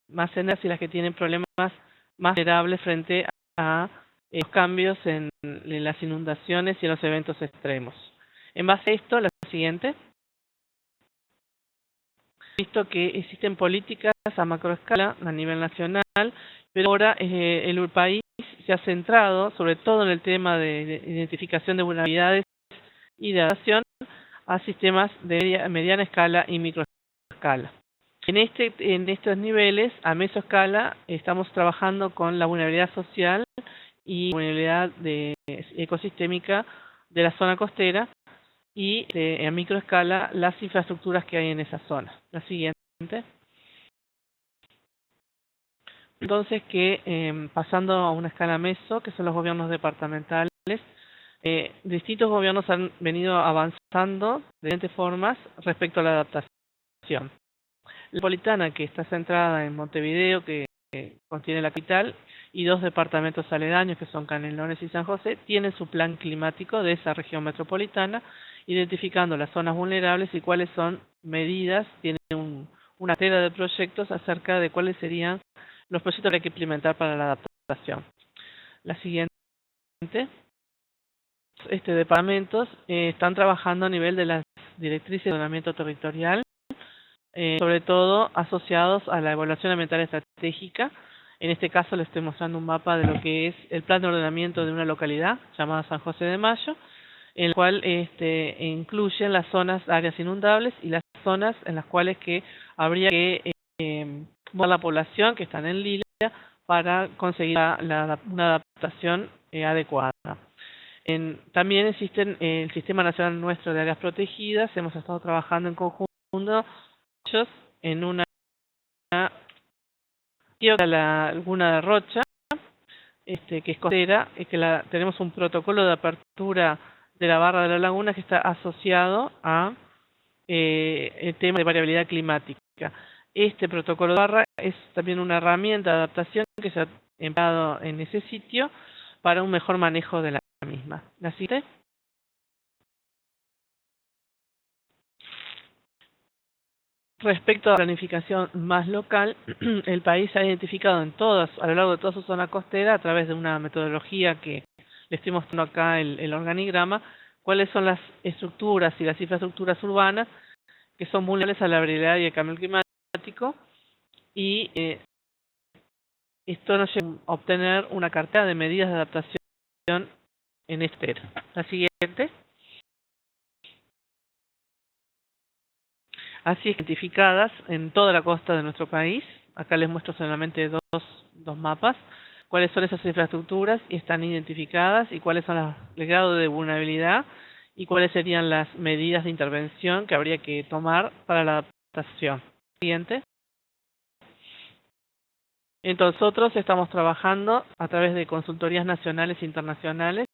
energéticas y las que tienen problemas más vulnerables frente a los cambios en las inundaciones y en los eventos extremos. En base a esto, la siguiente. Visto que existen políticas a macroescala a nivel nacional, pero ahora el país se ha centrado sobre todo en el tema de identificación de vulnerabilidades y de adaptación a sistemas de mediana escala y microescala. En estos niveles, a mesoescala, estamos trabajando con la vulnerabilidad social y vulnerabilidad ecosistémica de la zona costera, y a microescala las infraestructuras que hay en esa zona. La siguiente. Entonces, pasando a una escala meso, que son los gobiernos departamentales, distintos gobiernos han venido avanzando de diferentes formas respecto a la adaptación. La metropolitana, que está centrada en Montevideo, que contiene la capital, y 2 departamentos aledaños, que son Canelones y San José, tienen su plan climático de esa región metropolitana, identificando las zonas vulnerables y cuáles son medidas, tienen una cartera de proyectos acerca de cuáles serían los proyectos que hay que implementar para la adaptación. La siguiente. departamentos están trabajando a nivel de las directrices de ordenamiento territorial, sobre todo asociados a la evaluación ambiental estratégica. En este caso les estoy mostrando un mapa de lo que es el plan de ordenamiento de una localidad llamada San José de Mayo, en el cual incluyen las zonas, áreas inundables y las zonas en las cuales que habría que mover la población, que están en lila, para conseguir una adaptación adecuada. También existen el Sistema Nacional nuestro de Áreas Protegidas. Hemos estado trabajando en conjunto en una la laguna de Rocha, que es costera, que tenemos un protocolo de apertura de la barra de la laguna que está asociado a el tema de variabilidad climática. Este protocolo de barra es también una herramienta de adaptación que se ha empleado en ese sitio para un mejor manejo de la misma. ¿La siguiente? Respecto a la planificación más local, el país ha identificado a lo largo de toda su zona costera, a través de una metodología que le estoy mostrando acá el organigrama, cuáles son las estructuras y las infraestructuras urbanas que son vulnerables a la variabilidad y el cambio climático, y esto nos lleva a obtener una cartera de medidas de adaptación en este. La siguiente. Así identificadas en toda la costa de nuestro país. Acá les muestro solamente dos mapas. Cuáles son esas infraestructuras y están identificadas, y cuáles son el grado de vulnerabilidad y cuáles serían las medidas de intervención que habría que tomar para la adaptación. Siguiente. Entonces, nosotros estamos trabajando a través de consultorías nacionales e internacionales.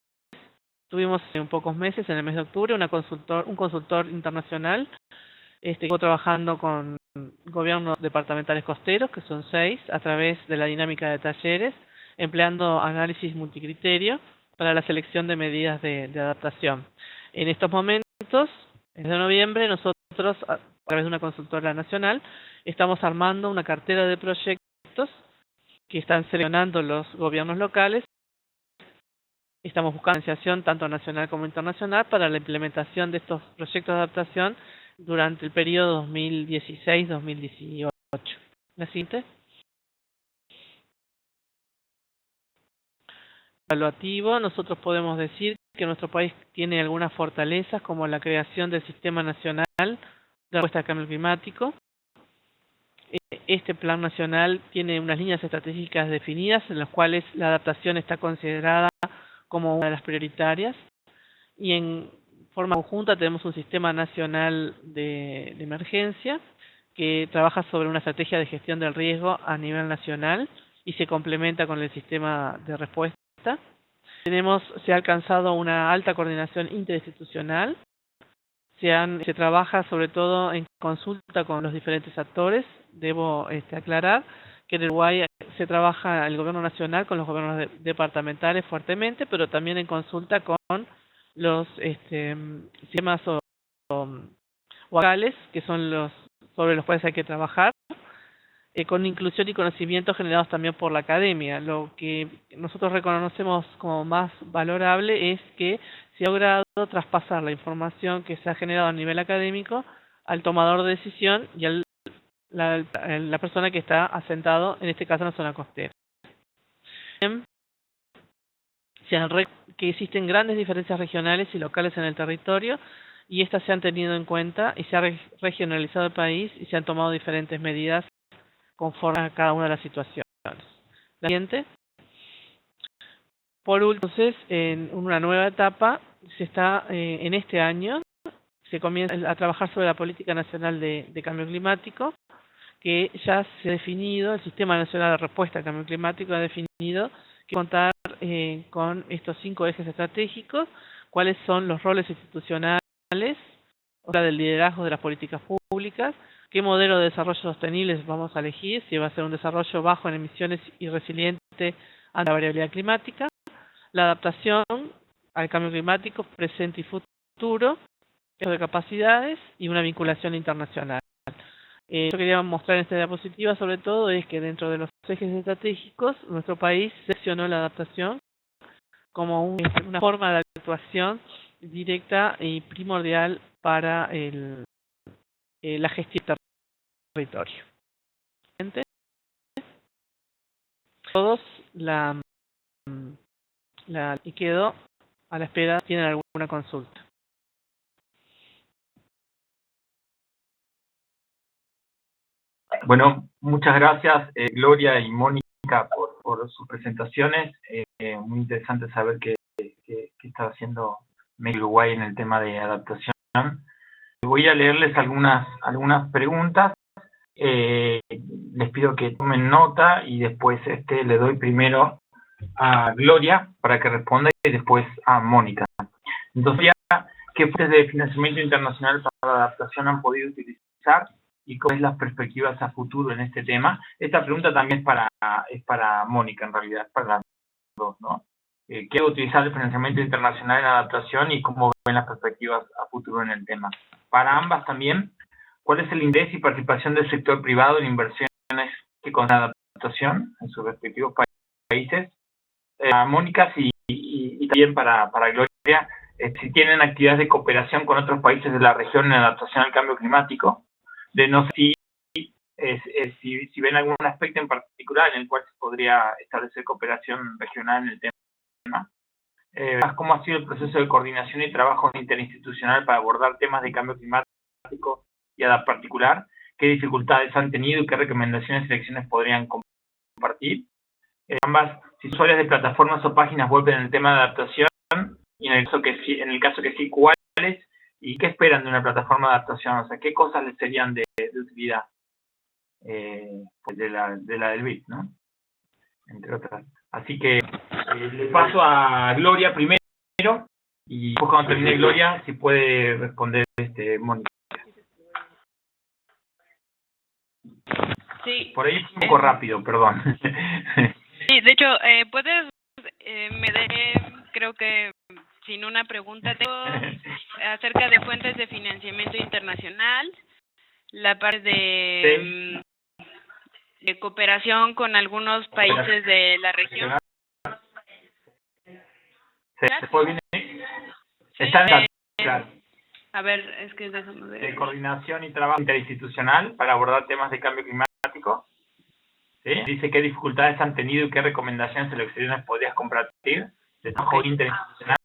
Tuvimos en pocos meses, en el mes de octubre, un consultor internacional. Estuvo trabajando con gobiernos departamentales costeros, que son 6, a través de la dinámica de talleres, empleando análisis multicriterio para la selección de medidas de adaptación. En estos momentos, desde noviembre, nosotros, a través de una consultora nacional, estamos armando una cartera de proyectos que están seleccionando los gobiernos locales. Estamos buscando financiación tanto nacional como internacional para la implementación de estos proyectos de adaptación durante el periodo 2016-2018. La siguiente. Evaluativo. Nosotros podemos decir que nuestro país tiene algunas fortalezas, como la creación del Sistema Nacional de Respuesta al Cambio Climático. Este plan nacional tiene unas líneas estratégicas definidas en las cuales la adaptación está considerada como una de las prioritarias, y en forma conjunta tenemos un sistema nacional de emergencia que trabaja sobre una estrategia de gestión del riesgo a nivel nacional y se complementa con el sistema de respuesta. Se ha alcanzado una alta coordinación interinstitucional. Se trabaja sobre todo en consulta con los diferentes actores. Debo aclarar que en Uruguay se trabaja el gobierno nacional con los gobiernos departamentales fuertemente, pero también en consulta con los sistemas o locales, que son los sobre los cuales hay que trabajar, con inclusión y conocimientos generados también por la academia. Lo que nosotros reconocemos como más valorable es que se ha logrado traspasar la información que se ha generado a nivel académico al tomador de decisión y a la persona que está asentado, en este caso en la zona costera. Que existen grandes diferencias regionales y locales en el territorio, y estas se han tenido en cuenta y se ha regionalizado el país y se han tomado diferentes medidas conforme a cada una de las situaciones. La siguiente. Por último, entonces, en una nueva etapa, en este año, se comienza a trabajar sobre la Política Nacional de Cambio Climático, que ya se ha definido, el Sistema Nacional de Respuesta al Cambio Climático ha definido que contar con estos 5 ejes estratégicos, cuáles son los roles institucionales, o sea, del liderazgo de las políticas públicas, qué modelo de desarrollo sostenible vamos a elegir, si va a ser un desarrollo bajo en emisiones y resiliente ante la variabilidad climática, la adaptación al cambio climático presente y futuro, de capacidades y una vinculación internacional. Yo quería mostrar en esta diapositiva sobre todo es que dentro de los ejes estratégicos nuestro país seleccionó la adaptación como una forma de actuación directa y primordial para la gestión del territorio. Todos y quedo a la espera si tienen alguna consulta. Bueno, muchas gracias Gloria y Mónica por sus presentaciones. Muy interesante saber qué está haciendo Uruguay en el tema de adaptación. Voy a leerles algunas preguntas. Les pido que tomen nota y después le doy primero a Gloria para que responda y después a Mónica. Entonces, ¿qué fuentes de financiamiento internacional para la adaptación han podido utilizar y cuáles son las perspectivas a futuro en este tema? Esta pregunta también es para Mónica, en realidad, para las dos, ¿no? ¿Qué utilizar el financiamiento internacional en adaptación y cómo ven las perspectivas a futuro en el tema? Para ambas también, ¿cuál es el interés y participación del sector privado en inversiones que con adaptación en sus respectivos países? Mónica, y también para Gloria, si tienen actividades de cooperación con otros países de la región en adaptación al cambio climático, de no sé si ven algún aspecto en particular en el cual se podría establecer cooperación regional en el tema. ¿Cómo ha sido el proceso de coordinación y trabajo interinstitucional para abordar temas de cambio climático y adaptación particular? ¿Qué dificultades han tenido y qué recomendaciones y lecciones podrían compartir? Ambas, si usuarios de plataformas o páginas web en el tema de adaptación, y en el caso que sí, ¿cuáles? ¿Y qué esperan de una plataforma de adaptación? O sea, ¿qué cosas les serían de utilidad? Pues de la del BID, ¿no? Entre otras. Así que le paso a Gloria primero, y después cuando termine Gloria, si puede responder Mónica. Sí. Por ahí un poco rápido, perdón. Sí, de hecho, puedes, creo que sin una pregunta, tengo acerca de fuentes de financiamiento internacional, la parte de cooperación con algunos países de la región. Después viene, está en claro. A ver, es que déjame ver. De coordinación y trabajo interinstitucional para abordar temas de cambio climático. ¿Sí? Dice qué dificultades han tenido y qué recomendaciones o lecciones podrías compartir de trabajo interinstitucional.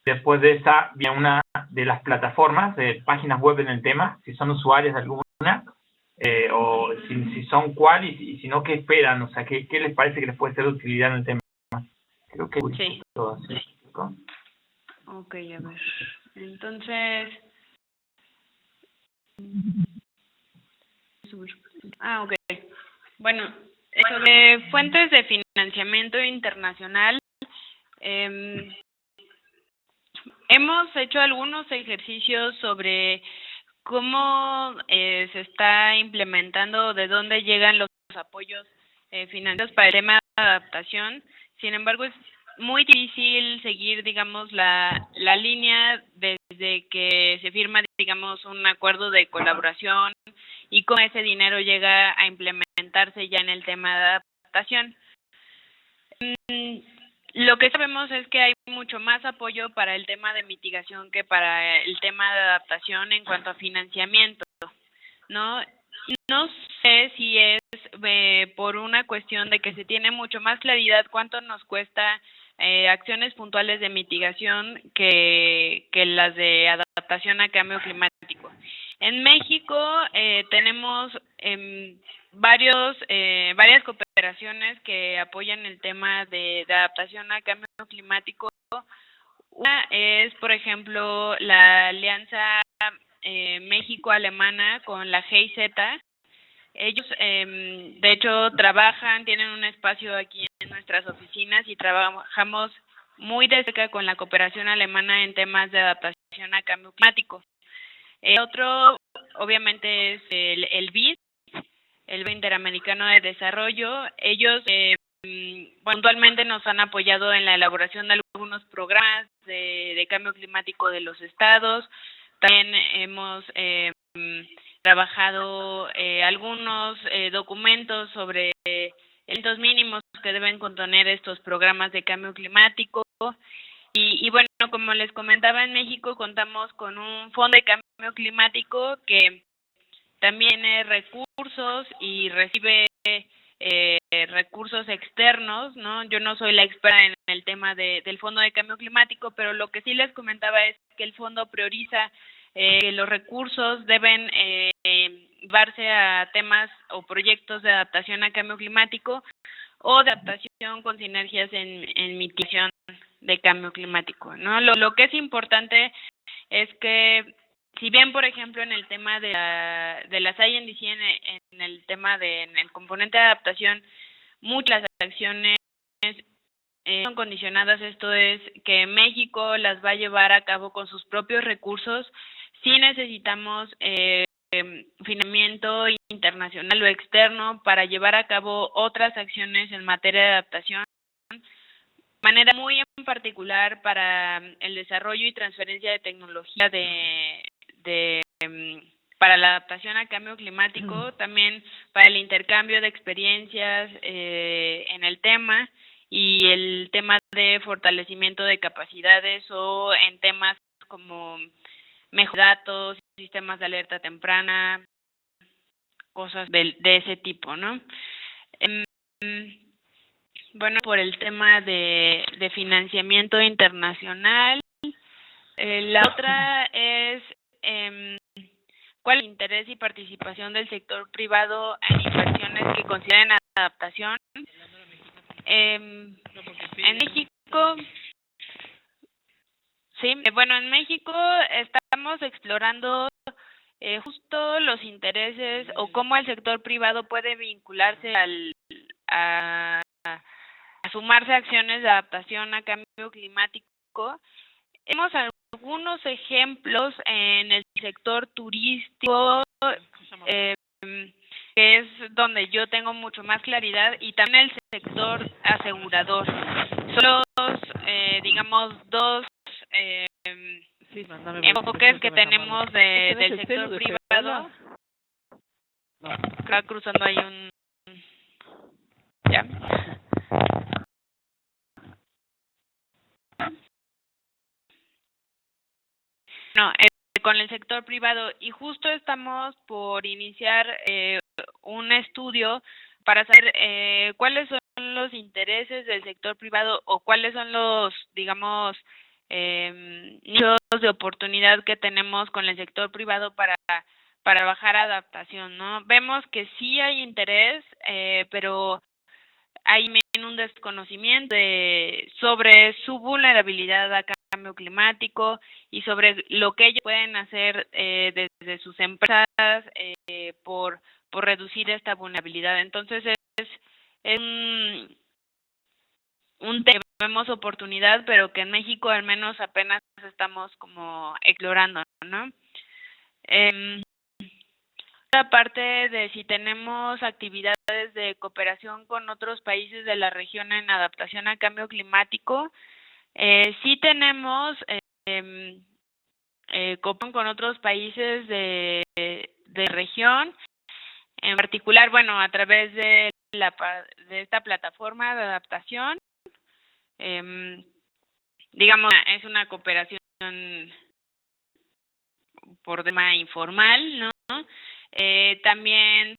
Después de esa viene una de las plataformas de páginas web en el tema, si son usuarios de alguna, o si son cuál y si no, qué esperan, o sea, qué les parece que les puede ser de utilidad en el tema. Creo que sí. Todo así. Ok, a ver. Entonces... ok. Bueno, sobre fuentes de financiamiento internacional, hemos hecho algunos ejercicios sobre cómo se está implementando, de dónde llegan los apoyos financieros para el tema de adaptación. Sin embargo, es muy difícil seguir, digamos, la línea desde que se firma, digamos, un acuerdo de colaboración y cómo ese dinero llega a implementarse ya en el tema de adaptación. Lo que sabemos es que hay mucho más apoyo para el tema de mitigación que para el tema de adaptación en cuanto a financiamiento, ¿no? No sé si es por una cuestión de que se tiene mucho más claridad cuánto nos cuesta acciones puntuales de mitigación que las de adaptación a cambio climático. En México tenemos varias cooperaciones que apoyan el tema de adaptación a cambio climático. Una es, por ejemplo, la alianza México-Alemana con la GIZ. Ellos, de hecho, tienen un espacio aquí en nuestras oficinas y trabajamos muy de cerca con la cooperación alemana en temas de adaptación a cambio climático. Otro, obviamente, es el BID, el Banco Interamericano de Desarrollo. Ellos puntualmente nos han apoyado en la elaboración de algunos programas de cambio climático de los estados. También hemos trabajado algunos documentos sobre elementos mínimos que deben contener estos programas de cambio climático. Y bueno, como les comentaba, en México contamos con un fondo de cambio climático que también tiene recursos y recibe recursos externos, ¿no? Yo no soy la experta en el tema del Fondo de Cambio Climático, pero lo que sí les comentaba es que el fondo prioriza que los recursos deben llevarse a temas o proyectos de adaptación a cambio climático o de adaptación con sinergias en mitigación de cambio climático, ¿no? Lo que es importante es que si bien, por ejemplo, en el tema de la SAI-NDC, en el tema en el componente de adaptación, muchas acciones son condicionadas, esto es que México las va a llevar a cabo con sus propios recursos. Sí necesitamos financiamiento internacional o externo para llevar a cabo otras acciones en materia de adaptación, de manera muy en particular para el desarrollo y transferencia de tecnología para la adaptación al cambio climático, también para el intercambio de experiencias en el tema y el tema de fortalecimiento de capacidades o en temas como mejor datos, sistemas de alerta temprana, cosas de ese tipo, ¿no? Bueno, por el tema de financiamiento internacional, la otra es cuál es el interés y participación del sector privado en inversiones que consideren adaptación. En México, sí, bueno, en México estamos explorando justo los intereses o cómo el sector privado puede vincularse a sumarse a acciones de adaptación a cambio climático. Tenemos algunos ejemplos en el sector turístico, que es donde yo tengo mucho más claridad, y también el sector asegurador. Son los, digamos, dos enfoques que tenemos del sector privado. Está cruzando ahí un... ¿Ya? No, con el sector privado, y justo estamos por iniciar un estudio para saber cuáles son los intereses del sector privado o cuáles son los, digamos, nichos de oportunidad que tenemos con el sector privado para bajar adaptación, ¿no? Vemos que sí hay interés, pero hay un desconocimiento sobre su vulnerabilidad a cambio climático y sobre lo que ellos pueden hacer desde sus empresas por reducir esta vulnerabilidad. Entonces es un tema que vemos oportunidad, pero que en México al menos apenas estamos como explorando, ¿no? Aparte de si tenemos actividades de cooperación con otros países de la región en adaptación al cambio climático, sí tenemos cooperación con otros países de región, en particular, bueno, a través de esta plataforma de adaptación. Digamos, es una cooperación por tema informal, ¿no? También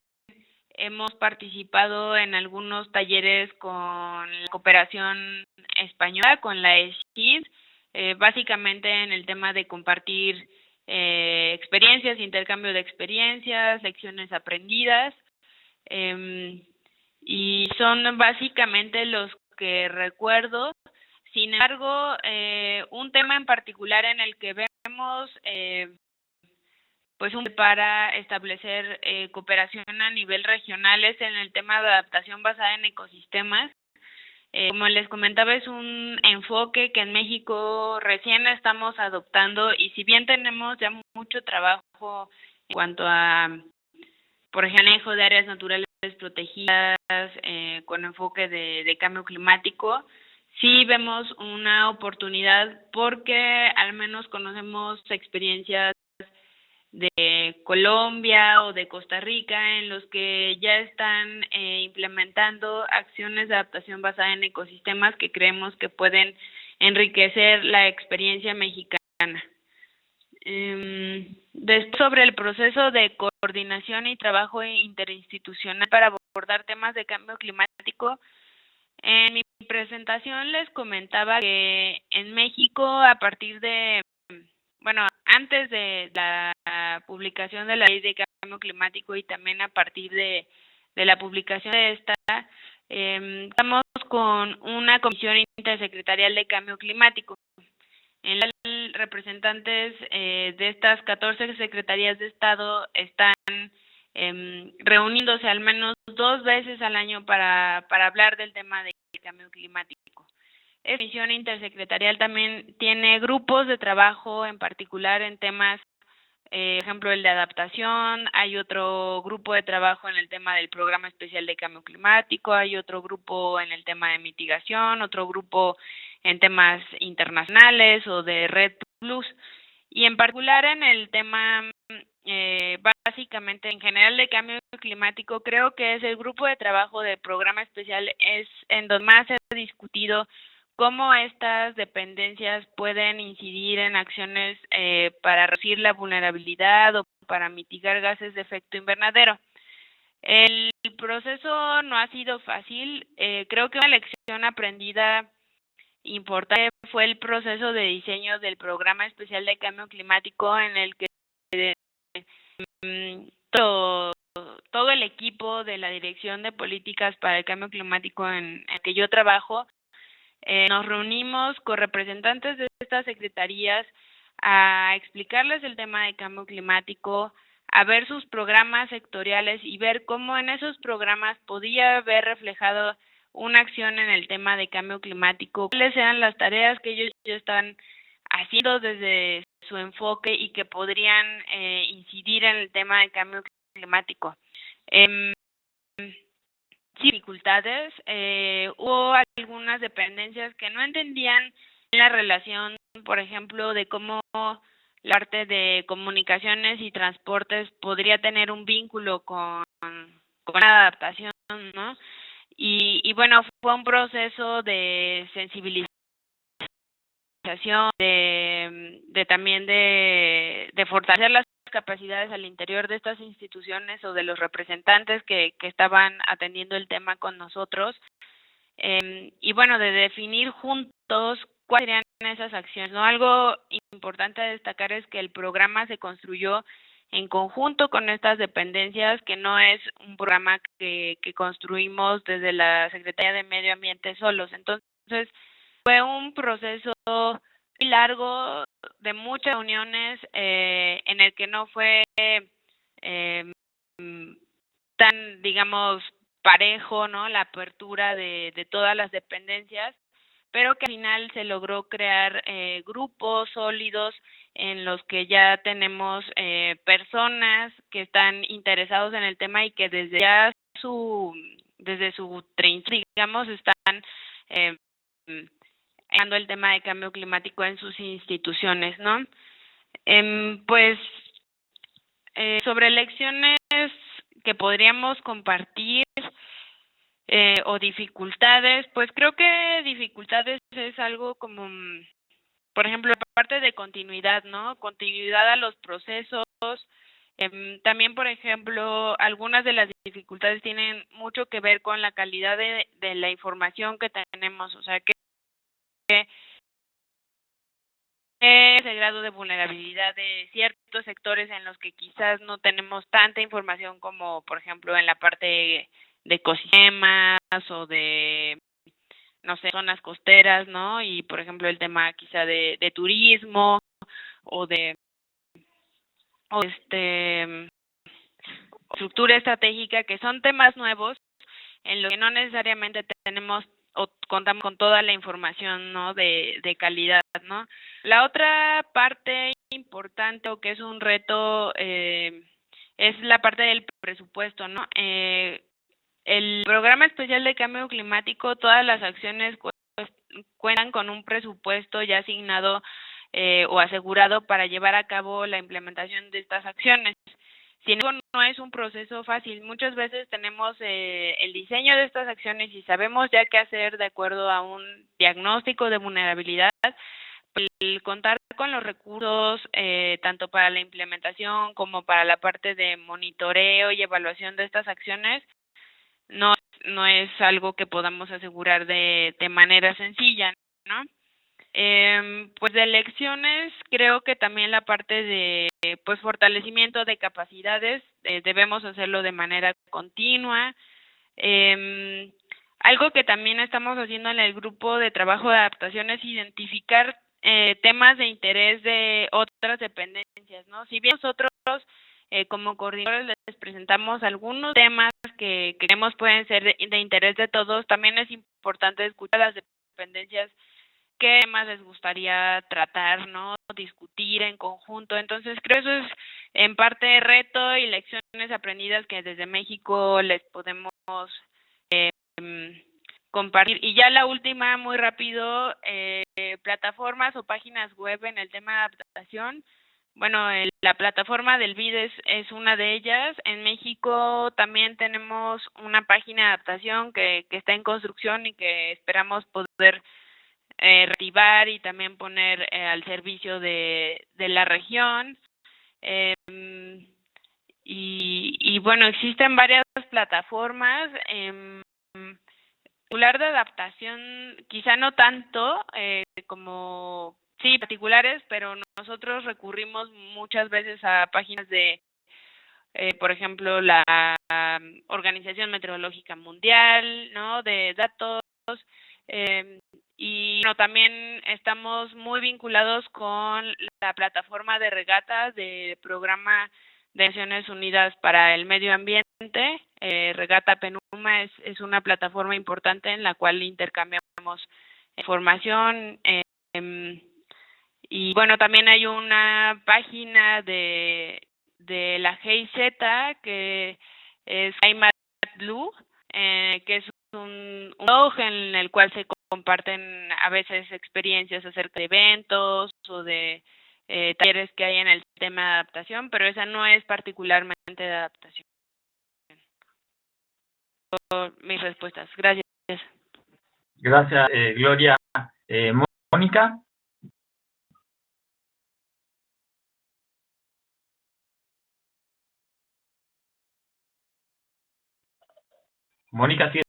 hemos participado en algunos talleres con la cooperación española, con la ESCID, básicamente en el tema de compartir experiencias, intercambio de experiencias, lecciones aprendidas, y son básicamente los que recuerdo. Sin embargo, un tema en particular en el que vemos pues para establecer cooperación a nivel regional es en el tema de adaptación basada en ecosistemas. Como les comentaba, es un enfoque que en México recién estamos adoptando, y si bien tenemos ya mucho trabajo en cuanto a, por ejemplo, manejo de áreas naturales protegidas con enfoque de cambio climático, sí vemos una oportunidad porque al menos conocemos experiencias de Colombia o de Costa Rica, en los que ya están implementando acciones de adaptación basada en ecosistemas que creemos que pueden enriquecer la experiencia mexicana. Sobre el proceso de coordinación y trabajo interinstitucional para abordar temas de cambio climático, en mi presentación les comentaba que en México, a partir de, antes de la publicación de la Ley de Cambio Climático y también a partir de la publicación de esta, estamos con una comisión intersecretarial de cambio climático, en la que representantes de estas 14 secretarías de Estado están reuniéndose al menos 2 veces al año para hablar del tema de cambio climático. Esta comisión intersecretarial también tiene grupos de trabajo, en particular en temas, por ejemplo, el de adaptación. Hay otro grupo de trabajo en el tema del Programa Especial de Cambio Climático, hay otro grupo en el tema de mitigación, otro grupo en temas internacionales o de Red Plus, y en particular en el tema básicamente en general de cambio climático, creo que es el grupo de trabajo del Programa Especial es en donde más se ha discutido cómo estas dependencias pueden incidir en acciones para reducir la vulnerabilidad o para mitigar gases de efecto invernadero. El proceso no ha sido fácil. Creo que una lección aprendida importante fue el proceso de diseño del Programa Especial de Cambio Climático, en el que todo el equipo de la Dirección de Políticas para el Cambio Climático en el que yo trabajo, nos reunimos con representantes de estas secretarías a explicarles el tema de cambio climático, a ver sus programas sectoriales y ver cómo en esos programas podía haber reflejado una acción en el tema de cambio climático, cuáles eran las tareas que ellos ya están haciendo desde su enfoque y que podrían incidir en el tema de cambio climático. Dificultades, hubo algunas dependencias que no entendían la relación, por ejemplo, de cómo la parte de comunicaciones y transportes podría tener un vínculo con la adaptación, ¿no? Y bueno, fue un proceso de sensibilización, de también de fortalecer las capacidades al interior de estas instituciones o de los representantes que estaban atendiendo el tema con nosotros, y bueno, de definir juntos cuáles serían esas acciones, ¿no? Algo importante a destacar es que el programa se construyó en conjunto con estas dependencias, que no es un programa que construimos desde la Secretaría de Medio Ambiente solos. Entonces, fue un proceso muy largo, de muchas reuniones, en el que no fue tan, digamos, parejo, ¿no?, la apertura de todas las dependencias, pero que al final se logró crear grupos sólidos en los que ya tenemos personas que están interesados en el tema y que desde ya desde su trinchera, digamos, están dando el tema de cambio climático en sus instituciones, ¿no? Sobre lecciones que podríamos compartir o dificultades, pues creo que dificultades es algo como, por ejemplo, la parte de continuidad, ¿no? Continuidad a los procesos. También, por ejemplo, algunas de las dificultades tienen mucho que ver con la calidad de la información que tenemos, o sea, que es el grado de vulnerabilidad de ciertos sectores en los que quizás no tenemos tanta información como, por ejemplo, en la parte de ecosistemas o de, no sé, zonas costeras, ¿no? Y, por ejemplo, el tema quizá de turismo o estructura estratégica, que son temas nuevos en los que no necesariamente tenemos o contamos con toda la información, ¿no?, de calidad, ¿no? La otra parte importante, o que es un reto, es la parte del presupuesto, ¿no? El Programa Especial de Cambio Climático, todas las acciones cuentan con un presupuesto ya asignado o asegurado para llevar a cabo la implementación de estas acciones. Sin embargo, no es un proceso fácil. Muchas veces tenemos el diseño de estas acciones y sabemos ya qué hacer de acuerdo a un diagnóstico de vulnerabilidad. El contar con los recursos, tanto para la implementación como para la parte de monitoreo y evaluación de estas acciones, no es algo que podamos asegurar de manera sencilla, ¿no? Pues de lecciones, creo que también la parte de pues fortalecimiento de capacidades debemos hacerlo de manera continua. Algo que también estamos haciendo en el grupo de trabajo de adaptación es identificar temas de interés de otras dependencias, ¿no? Si bien nosotros como coordinadores les presentamos algunos temas que creemos pueden ser de interés de todos, también es importante escuchar a las dependencias qué temas les gustaría tratar, ¿no? Discutir en conjunto. Entonces, creo que eso es en parte reto y lecciones aprendidas que desde México les podemos compartir. Y ya la última, muy rápido, plataformas o páginas web en el tema de adaptación. Bueno, la plataforma del BID es una de ellas. En México también tenemos una página de adaptación que está en construcción y que esperamos poder reactivar y también poner al servicio de la región. Y bueno, existen varias plataformas. Particular de adaptación, quizá no tanto como, sí, particulares, pero nosotros recurrimos muchas veces a páginas de, por ejemplo, la Organización Meteorológica Mundial, ¿no? De datos, y bueno, también estamos muy vinculados con la plataforma de regatas del Programa de Naciones Unidas para el Medio Ambiente. Regata PENUMA es una plataforma importante en la cual intercambiamos información. Y bueno, también hay una página de la GIZ que es Climate Blue, que es un blog en el cual se comparten a veces experiencias acerca de eventos o de talleres que hay en el tema de adaptación, pero esa no es particularmente de adaptación. Mis respuestas. Gracias. Gracias, Gloria. Mónica. Mónica, sigue.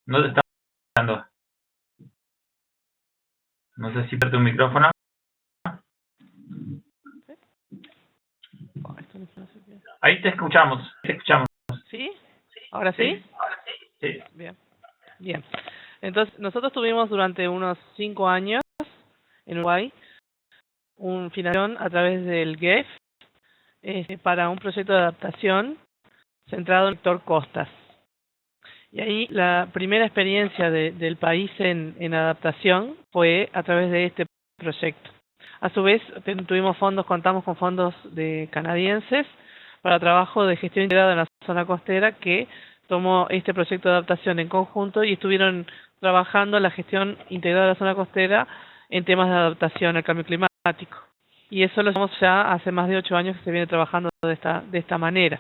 No te está escuchando. No sé si pierde tu micrófono. Ahí te escuchamos, ¿Sí? ¿Ahora sí? Sí. Bien. Entonces, nosotros tuvimos durante unos 5 años en Uruguay una financiación a través del GEF para un proyecto de adaptación centrado en el sector costas. Y ahí la primera experiencia del país en adaptación fue a través de este proyecto. A su vez, contamos con fondos canadienses para trabajo de gestión integrada en la zona costera que tomó este proyecto de adaptación en conjunto y estuvieron trabajando en la gestión integrada de la zona costera en temas de adaptación al cambio climático. Y eso lo hacemos ya hace más de 8 años que se viene trabajando de esta manera.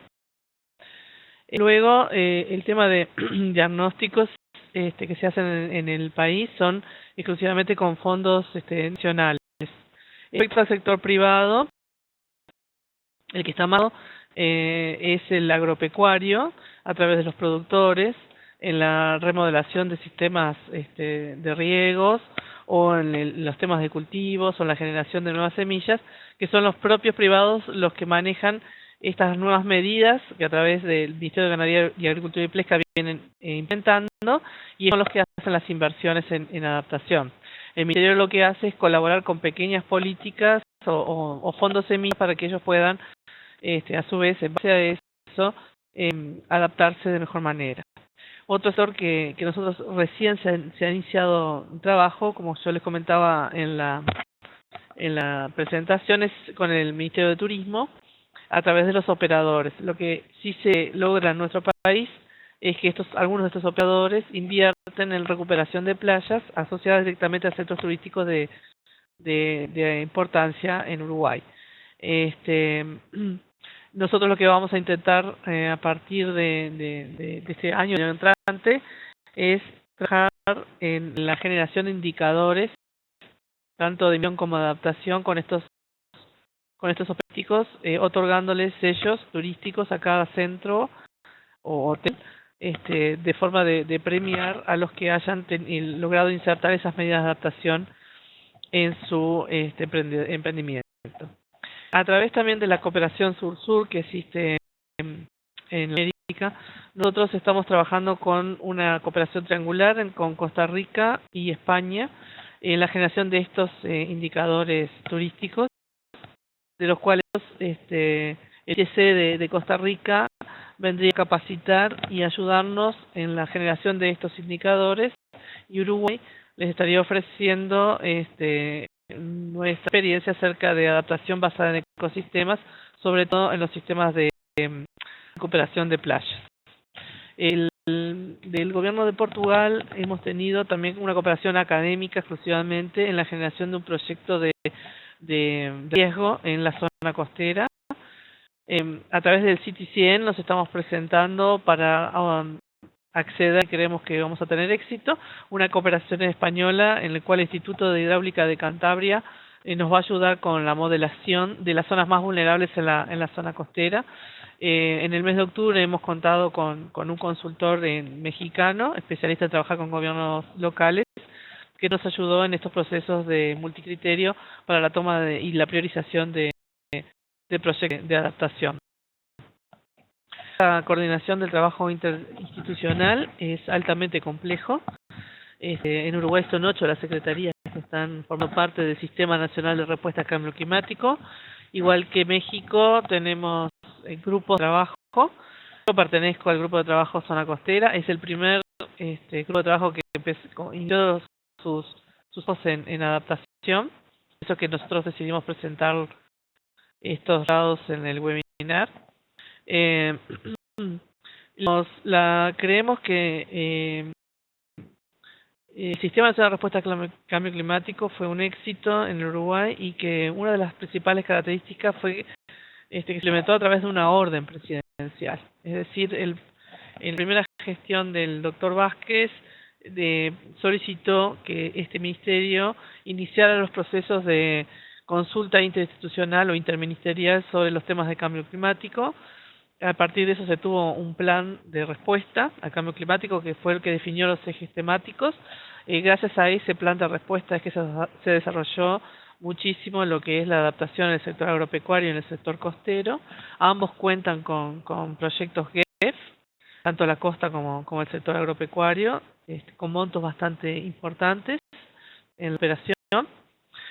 Luego, el tema de diagnósticos que se hacen en el país son exclusivamente con fondos nacionales. Respecto al sector privado, el que está más es el agropecuario, a través de los productores, en la remodelación de sistemas de riegos, o en los temas de cultivos, o en la generación de nuevas semillas, que son los propios privados los que manejan estas nuevas medidas que a través del Ministerio de Ganadería y Agricultura y Pesca vienen implementando, y son los que hacen las inversiones en adaptación. El Ministerio lo que hace es colaborar con pequeñas políticas o fondos semillas para que ellos puedan, a su vez, en base a eso, adaptarse de mejor manera. Otro sector que nosotros recién se ha iniciado un trabajo, como yo les comentaba en la presentación, es con el Ministerio de Turismo, a través de los operadores. Lo que sí se logra en nuestro país es que algunos de estos operadores invierten en recuperación de playas asociadas directamente a centros turísticos de importancia en Uruguay. Nosotros lo que vamos a intentar a partir de este año entrante es trabajar en la generación de indicadores, tanto de emisión como de adaptación, con estos turísticos, otorgándoles sellos turísticos a cada centro o hotel, de forma de premiar a los que hayan logrado insertar esas medidas de adaptación en su emprendimiento. A través también de la cooperación sur-sur que existe en América, nosotros estamos trabajando con una cooperación triangular con Costa Rica y España en la generación de estos indicadores turísticos, de los cuales el ITC de Costa Rica vendría a capacitar y ayudarnos en la generación de estos indicadores, y Uruguay les estaría ofreciendo nuestra experiencia acerca de adaptación basada en ecosistemas, sobre todo en los sistemas de recuperación de playas. Del gobierno de Portugal hemos tenido también una cooperación académica exclusivamente en la generación de un proyecto de riesgo en la zona costera. A través del CITI-100 nos estamos presentando para acceder, y creemos que vamos a tener éxito, una cooperación española en la cual el Instituto de Hidráulica de Cantabria nos va a ayudar con la modelación de las zonas más vulnerables en la zona costera. En el mes de octubre hemos contado con un consultor mexicano, especialista en trabajar con gobiernos locales, que nos ayudó en estos procesos de multicriterio para la toma y la priorización de proyectos de adaptación. La coordinación del trabajo interinstitucional es altamente complejo. En Uruguay son 8 las secretarías que están formando parte del Sistema Nacional de Respuesta al Cambio Climático. Igual que México, tenemos grupos de trabajo. Yo pertenezco al grupo de trabajo Zona Costera. Es el primer grupo de trabajo que inició sus pasos en adaptación. Eso que nosotros decidimos presentar estos dados en el webinar. Creemos que el Sistema Nacional de Respuesta al Cambio Climático fue un éxito en Uruguay, y que una de las principales características fue que se implementó a través de una orden presidencial. Es decir, en la primera gestión del doctor Vázquez solicitó que este ministerio iniciara los procesos de consulta interinstitucional o interministerial sobre los temas de cambio climático. A partir de eso se tuvo un plan de respuesta al cambio climático, que fue el que definió los ejes temáticos. Gracias a ese plan de respuesta es que se desarrolló muchísimo lo que es la adaptación en el sector agropecuario y en el sector costero. Ambos cuentan con proyectos GEF, tanto la costa como el sector agropecuario, con montos bastante importantes en la operación.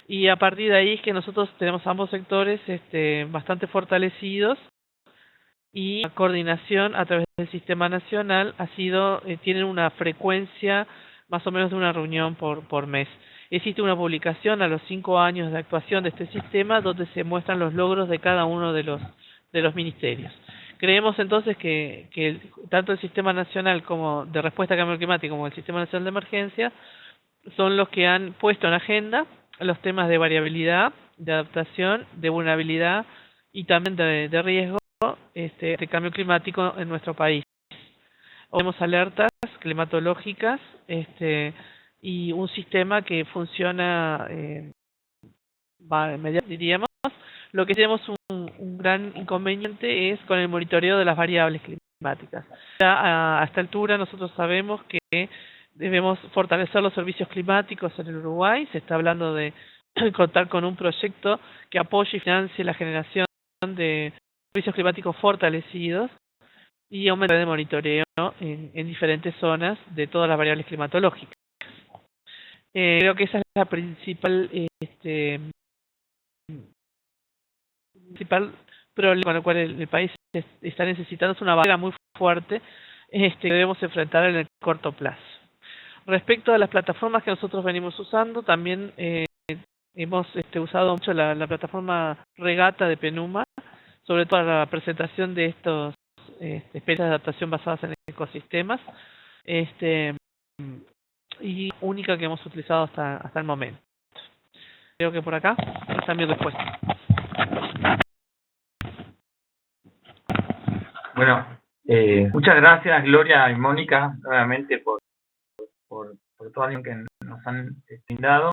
Y a partir de ahí es que nosotros tenemos ambos sectores bastante fortalecidos, y la coordinación a través del sistema nacional tienen una frecuencia más o menos de una reunión por mes. Existe una publicación a los 5 años de actuación de este sistema, donde se muestran los logros de cada uno de los ministerios. Creemos entonces que tanto el Sistema Nacional como de Respuesta al Cambio Climático como el Sistema Nacional de Emergencia son los que han puesto en agenda los temas de variabilidad, de adaptación, de vulnerabilidad y también de riesgo de cambio climático en nuestro país. Tenemos alertas climatológicas y un sistema que funciona, diríamos. Lo que tenemos un gran inconveniente es con el monitoreo de las variables climáticas. Ya a esta altura nosotros sabemos que debemos fortalecer los servicios climáticos en el Uruguay. Se está hablando de contar con un proyecto que apoye y financie la generación de servicios climáticos fortalecidos y aumentar el monitoreo en diferentes zonas de todas las variables climatológicas. Creo que esa es la principal problema con el cual el país está necesitando. Es una barrera muy fuerte que debemos enfrentar en el corto plazo. Respecto a las plataformas que nosotros venimos usando, también hemos usado mucho la plataforma Regata de PENUMA, sobre todo para la presentación de estos experiencias de adaptación basadas en ecosistemas, y única que hemos utilizado hasta el momento. Creo que por acá está mi respuesta. Bueno, muchas gracias Gloria y Mónica nuevamente por todo el que nos han brindado.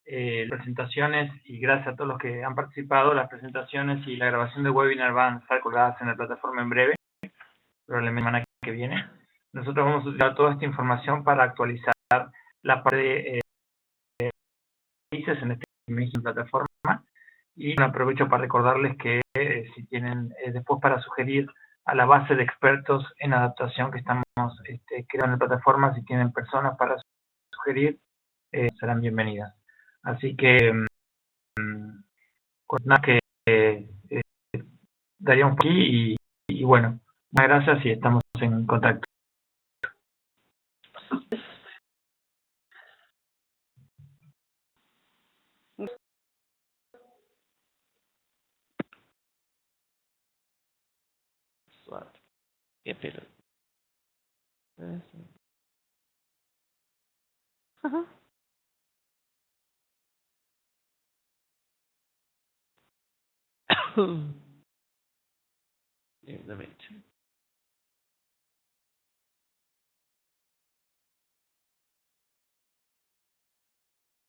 Presentaciones, y gracias a todos los que han participado. Las presentaciones y la grabación del webinar van a estar colgadas en la plataforma en breve, probablemente la semana que viene. Nosotros vamos a utilizar toda esta información para actualizar la parte de países en esta plataforma. Y aprovecho para recordarles que si tienen después para sugerir a la base de expertos en adaptación que estamos creando en la plataforma, si tienen personas para sugerir, serán bienvenidas. Así que con nada que daríamos por aquí y bueno, muchas gracias y estamos en contacto. Qué pelo. Ajá. Dame.